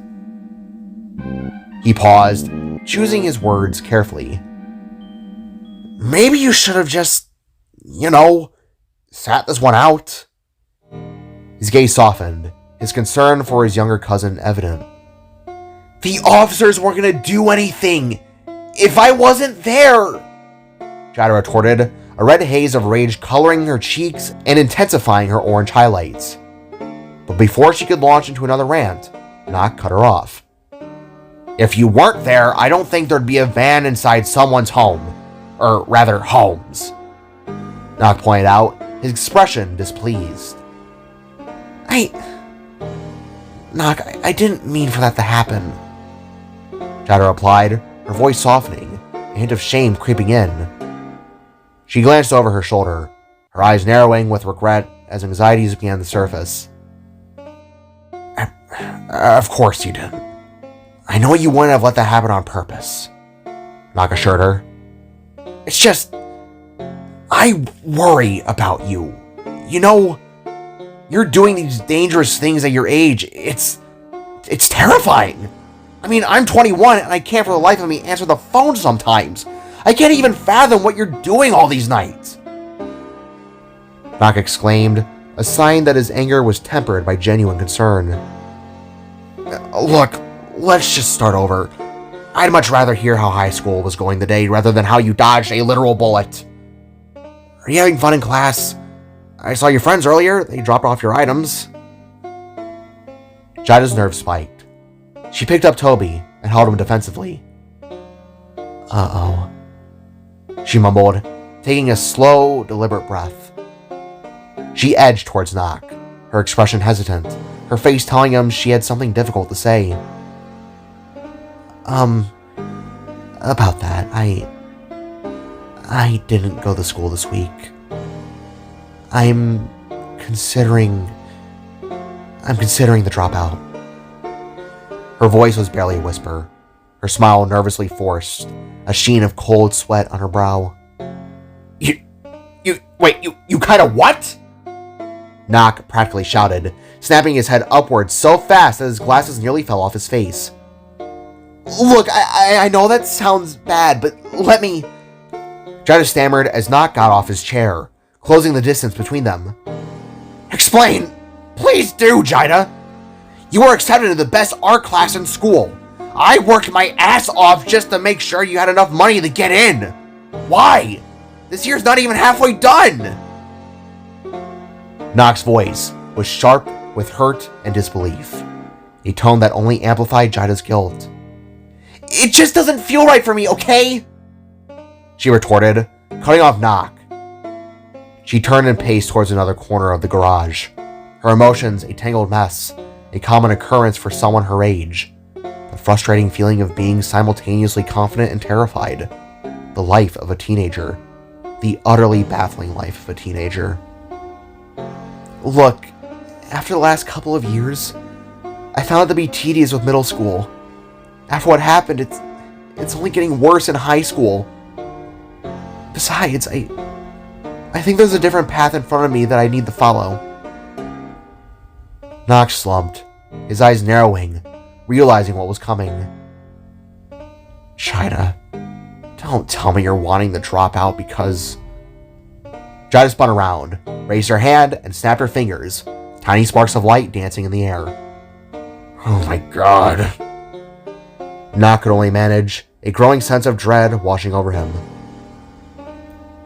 He paused, choosing his words carefully. "Maybe you should have just, sat this one out." His gaze softened, his concern for his younger cousin evident. "The officers weren't going to do anything if I wasn't there," Jaida retorted, a red haze of rage coloring her cheeks and intensifying her orange highlights. But before she could launch into another rant, Knock cut her off. "If you weren't there, I don't think there'd be a van inside someone's home. Or rather, homes," Knock pointed out, his expression displeased. Knock, I didn't mean for that to happen," Jaida replied, her voice softening, a hint of shame creeping in. She glanced over her shoulder, her eyes narrowing with regret as anxieties began to surface. Of course you didn't. I know you wouldn't have let that happen on purpose," Knock assured her. "It's just... I worry about you. You're doing these dangerous things at your age. It's terrifying. I mean, I'm 21 and I can't for the life of me answer the phone sometimes. I can't even fathom what you're doing all these nights," Knock exclaimed, a sign that his anger was tempered by genuine concern. Look, let's just start over. I'd much rather hear how high school was going today rather than how you dodged a literal bullet. Are you having fun in class? I saw your friends earlier. They dropped off your items. Jaida's nerves spiked. She picked up Toby and held him defensively. Uh-oh, she mumbled, taking a slow, deliberate breath. She edged towards Nock, her expression hesitant, her face telling him she had something difficult to say. About that, I didn't go to school this week. I'm considering the dropout. Her voice was barely a whisper, her smile nervously forced, a sheen of cold sweat on her brow. You kind of what? Nock practically shouted, snapping his head upward so fast that his glasses nearly fell off his face. Look, I know that sounds bad, but let me... Jaida stammered as Nock got off his chair, closing the distance between them. Explain! Please do, Jaida! You were accepted into the best art class in school. I worked my ass off just to make sure you had enough money to get in. Why? This year's not even halfway done! Nock's voice was sharp with hurt and disbelief, a tone that only amplified Jaida's guilt. It just doesn't feel right for me, okay? She retorted, cutting off Nock. She turned and paced towards another corner of the garage, her emotions a tangled mess, a common occurrence for someone her age, the frustrating feeling of being simultaneously confident and terrified, the life of a teenager, the utterly baffling life of a teenager. Look, after the last couple of years, I found it to be tedious with middle school. After what happened, it's only getting worse in high school. Besides, I think there's a different path in front of me that I need to follow. Nock slumped, his eyes narrowing, realizing what was coming. Jaida, don't tell me you're wanting to drop out because... Jaida spun around, raised her hand, and snapped her fingers, tiny sparks of light dancing in the air. Oh my god. Nock could only manage, a growing sense of dread washing over him.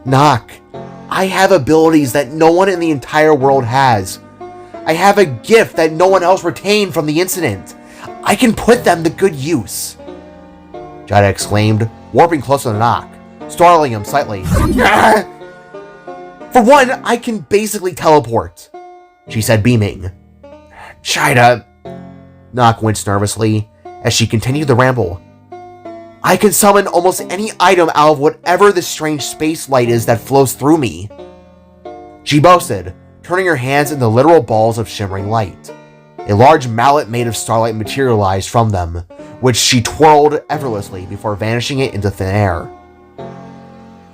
Nock, I have abilities that no one in the entire world has. I have a gift that no one else retained from the incident. I can put them to good use. Jaida exclaimed, warping closer to Nock, startling him slightly. For one, I can basically teleport, she said, beaming. Jaida, Nock winced nervously as she continued the ramble. I can summon almost any item out of whatever this strange space light is that flows through me. She boasted, turning her hands into literal balls of shimmering light. A large mallet made of starlight materialized from them, which she twirled effortlessly before vanishing it into thin air.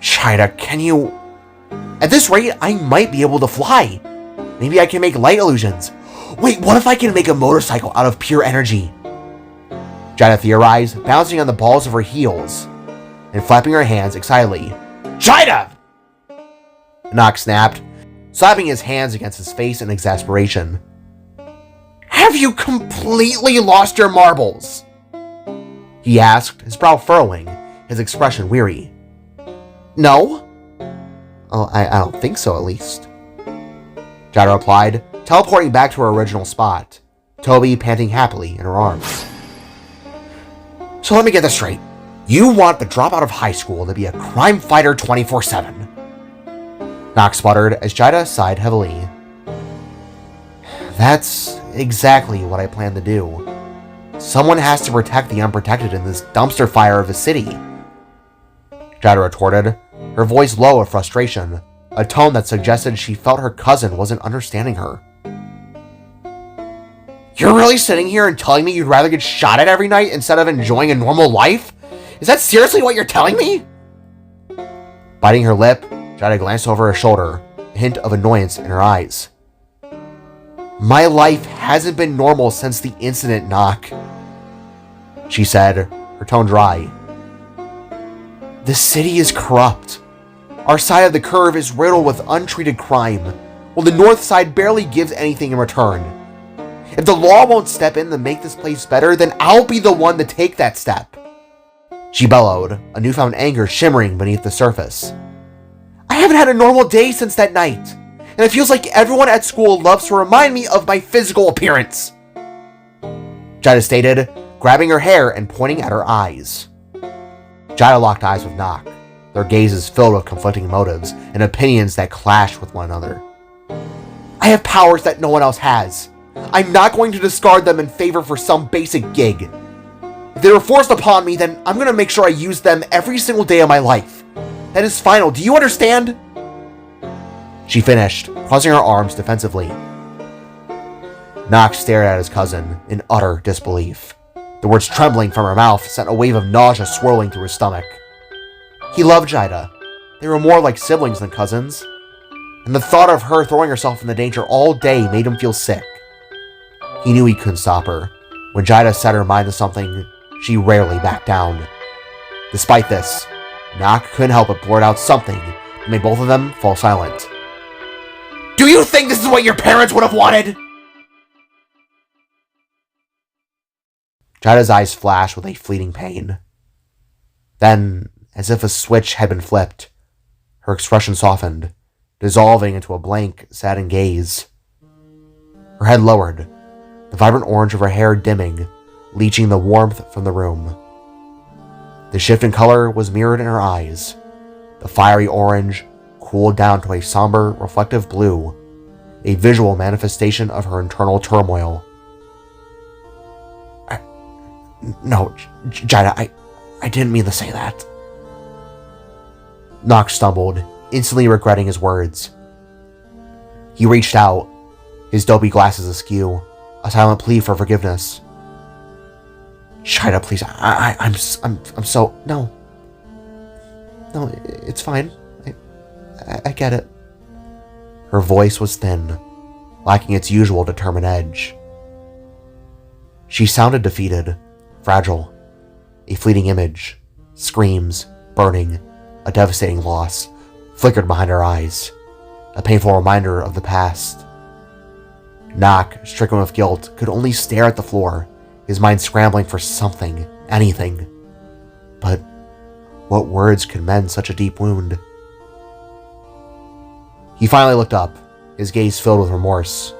Jaida, can you... At this rate, I might be able to fly. Maybe I can make light illusions. Wait, what if I can make a motorcycle out of pure energy? Jaida theorized, bouncing on the balls of her heels and flapping her hands excitedly. Jaida! Nock snapped, slapping his hands against his face in exasperation. Have you completely lost your marbles? He asked, his brow furrowing, his expression weary. No? Oh, I don't think so, at least. Jaida replied, teleporting back to her original spot, Toby panting happily in her arms. So let me get this straight. You want the dropout of high school to be a crime fighter 24/7. Nock sputtered as Jaida sighed heavily. That's exactly what I plan to do. Someone has to protect the unprotected in this dumpster fire of a city. Jaida retorted, her voice low of frustration, a tone that suggested she felt her cousin wasn't understanding her. You're really sitting here and telling me you'd rather get shot at every night instead of enjoying a normal life? Is that seriously what you're telling me? Biting her lip, Jaida glanced over her shoulder, a hint of annoyance in her eyes. My life hasn't been normal since the incident, Nock, she said, her tone dry. The city is corrupt. Our side of the curve is riddled with untreated crime. while the North Side barely gives anything in return. If the law won't step in to make this place better, then I'll be the one to take that step. She bellowed, a newfound anger shimmering beneath the surface. I haven't had a normal day since that night, and it feels like everyone at school loves to remind me of my physical appearance, Jaida stated, grabbing her hair and pointing at her eyes. Jaida locked eyes with Nock, their gazes filled with conflicting motives and opinions that clashed with one another. I have powers that no one else has. I'm not going to discard them in favor for some basic gig. If they were forced upon me, then I'm going to make sure I use them every single day of my life. That is final, do you understand? She finished, crossing her arms defensively. Nock stared at his cousin in utter disbelief. The words trembling from her mouth sent a wave of nausea swirling through his stomach. He loved Jaida. They were more like siblings than cousins. And the thought of her throwing herself into danger all day made him feel sick. He knew he couldn't stop her. When Jaida set her mind to something, she rarely backed down. Despite this, Nock couldn't help but blurt out something that made both of them fall silent. Do you think this is what your parents would have wanted? Jaida's eyes flashed with a fleeting pain. Then, as if a switch had been flipped, her expression softened, dissolving into a blank, saddened gaze. Her head lowered, the vibrant orange of her hair dimming, leaching the warmth from the room. The shift in color was mirrored in her eyes. The fiery orange cooled down to a somber, reflective blue, a visual manifestation of her internal turmoil. No, Jaida, I didn't mean to say that. Nock stumbled, instantly regretting his words. He reached out, his dopey glasses askew, a silent plea for forgiveness. Jaida, please, I'm so... No, it's fine. I get it. Her voice was thin, lacking its usual determined edge. She sounded defeated, fragile, a fleeting image, screams, burning, a devastating loss, flickered behind her eyes, a painful reminder of the past. Nock, stricken with guilt, could only stare at the floor, his mind scrambling for something, anything. But what words could mend such a deep wound? He finally looked up, his gaze filled with remorse.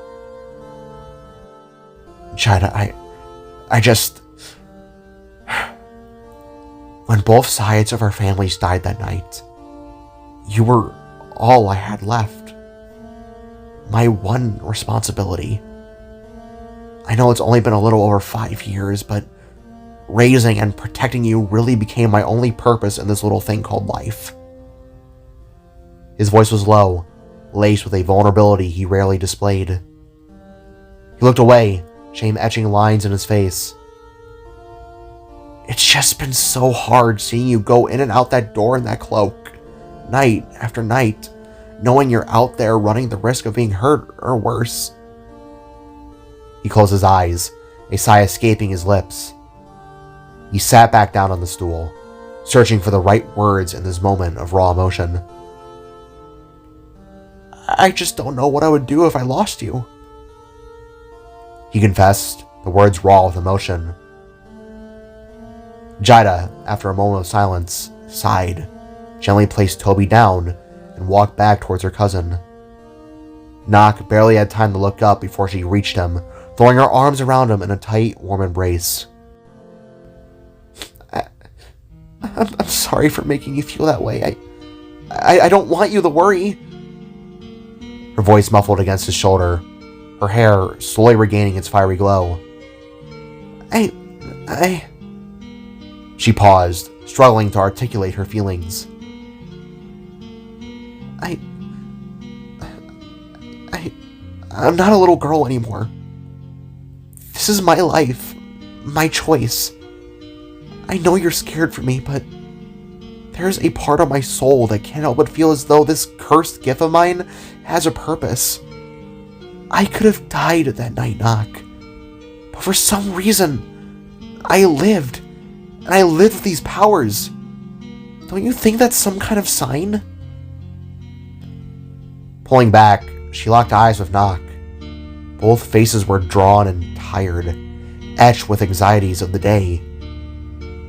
Jaida, I just... When both sides of our families died that night, you were all I had left. My one responsibility. I know it's only been a little over 5 years, but raising and protecting you really became my only purpose in this little thing called life. His voice was low, laced with a vulnerability he rarely displayed. He looked away, shame etching lines in his face. It's just been so hard seeing you go in and out that door in that cloak, night after night, knowing you're out there running the risk of being hurt or worse. He closed his eyes, a sigh escaping his lips. He sat back down on the stool, searching for the right words in this moment of raw emotion. I just don't know what I would do if I lost you, he confessed, the words raw with emotion. Jaida, after a moment of silence, sighed, gently placed Toby down, and walked back towards her cousin. Nock barely had time to look up before she reached him, throwing her arms around him in a tight, warm embrace. I'm sorry for making you feel that way. I don't want you to worry. Her voice muffled against his shoulder, her hair slowly regaining its fiery glow. She paused, struggling to articulate her feelings. I'm not a little girl anymore. This is my life, my choice. I know you're scared for me, but there's a part of my soul that can't help but feel as though this cursed gift of mine has a purpose. I could have died that night, Nock, but for some reason, I lived, and I lived with these powers. Don't you think that's some kind of sign? Pulling back, she locked eyes with Nock. Both faces were drawn and tired, etched with anxieties of the day.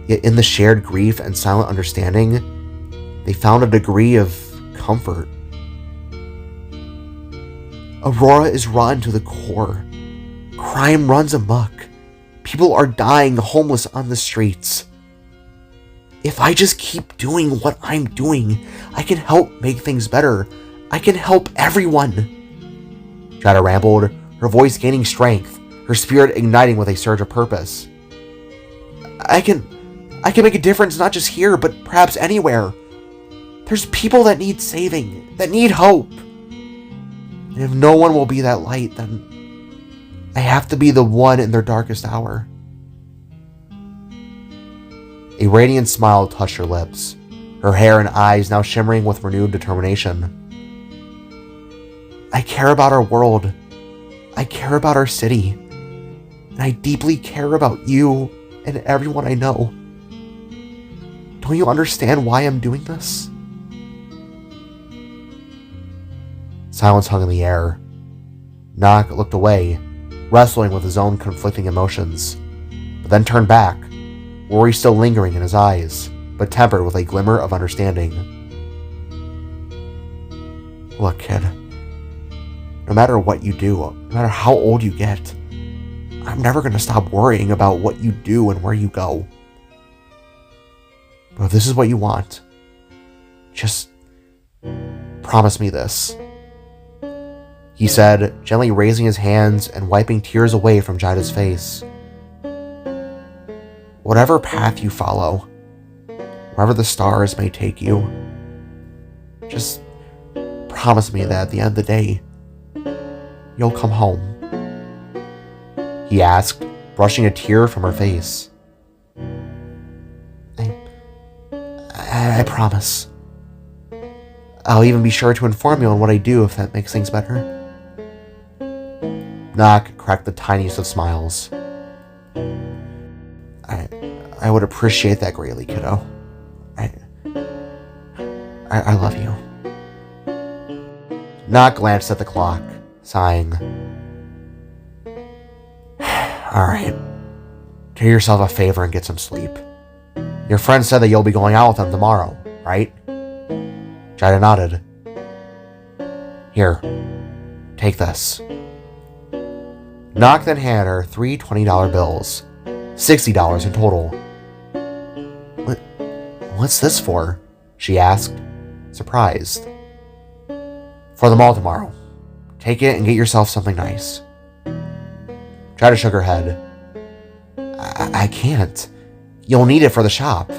Yet in the shared grief and silent understanding, they found a degree of comfort. Aurora is rotten to the core. Crime runs amok. People are dying homeless on the streets. If I just keep doing what I'm doing, I can help make things better. I can help everyone. Jaida rambled, her voice gaining strength, her spirit igniting with a surge of purpose. I can make a difference not just here, but perhaps anywhere. There's people that need saving, that need hope. And if no one will be that light, then I have to be the one in their darkest hour. A radiant smile touched her lips, her hair and eyes now shimmering with renewed determination. I care about our world. I care about our city. And I deeply care about you and everyone I know. Don't you understand why I'm doing this? Silence hung in the air. Nock looked away, wrestling with his own conflicting emotions, but then turned back, worry still lingering in his eyes, but tempered with a glimmer of understanding. Look, kid, no matter what you do, no matter how old you get, I'm never going to stop worrying about what you do and where you go. But if this is what you want, just promise me this. He said, gently raising his hands and wiping tears away from Jaida's face. Whatever path you follow, wherever the stars may take you, just promise me that at the end of the day, you'll come home. He asked, brushing a tear from her face. I promise. I'll even be sure to inform you on what I do if that makes things better. Nock cracked the tiniest of smiles. I would appreciate that greatly, kiddo. I love you. Nock glanced at the clock, sighing. Alright. Do yourself a favor and get some sleep. Your friend said that you'll be going out with them tomorrow, right? Jaida nodded. Here, take this. Nock then handed her 3 $20 bills, $60 in total. What's this for? She asked, surprised. For the mall tomorrow. Take it and get yourself something nice. Jaida shook her head. I can't. You'll need it for the shop.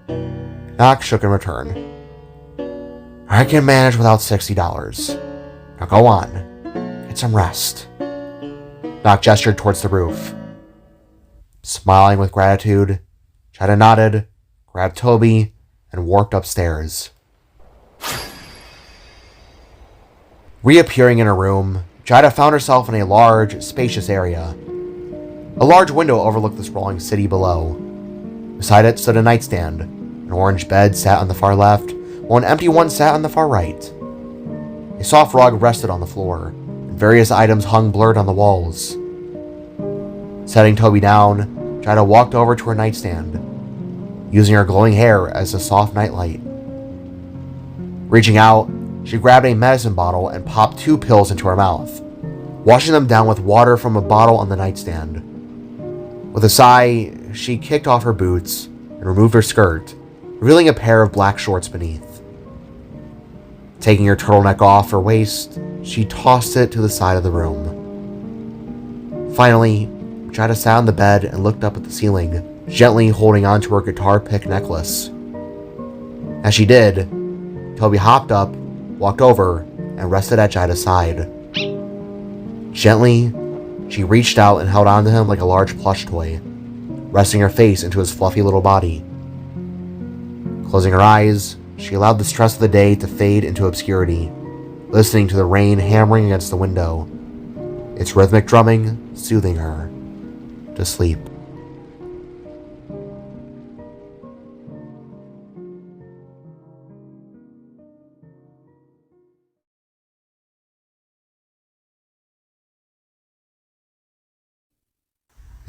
Nock shook in return. I can manage without $60. Now go on. Get some rest. Nock gestured towards the roof. Smiling with gratitude, Jaida nodded, grabbed Toby, and warped upstairs. Reappearing in her room, Jaida found herself in a large, spacious area. A large window overlooked the sprawling city below. Beside it stood a nightstand. An orange bed sat on the far left, while an empty one sat on the far right. A soft rug rested on the floor, and various items hung blurred on the walls. Setting Toby down, Jaida walked over to her nightstand, using her glowing hair as a soft nightlight. Reaching out, she grabbed a medicine bottle and popped 2 pills into her mouth, washing them down with water from a bottle on the nightstand. With a sigh, she kicked off her boots and removed her skirt, revealing a pair of black shorts beneath. Taking her turtleneck off her waist, she tossed it to the side of the room. Finally, Jaida sat on the bed and looked up at the ceiling, gently holding onto her guitar pick necklace. As she did, Toby hopped up, walked over, and rested at Jaida's side. Gently, she reached out and held onto him like a large plush toy, resting her face into his fluffy little body. Closing her eyes, she allowed the stress of the day to fade into obscurity, listening to the rain hammering against the window, its rhythmic drumming soothing her to sleep.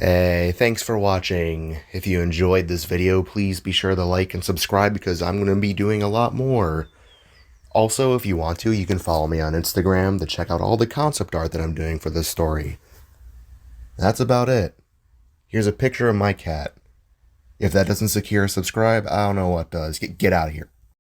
Hey, thanks for watching. If you enjoyed this video, please be sure to like and subscribe because I'm going to be doing a lot more. Also, if you want to, you can follow me on Instagram to check out all the concept art that I'm doing for this story. That's about it. Here's a picture of my cat. If that doesn't secure a subscribe, I don't know what does. Get out of here.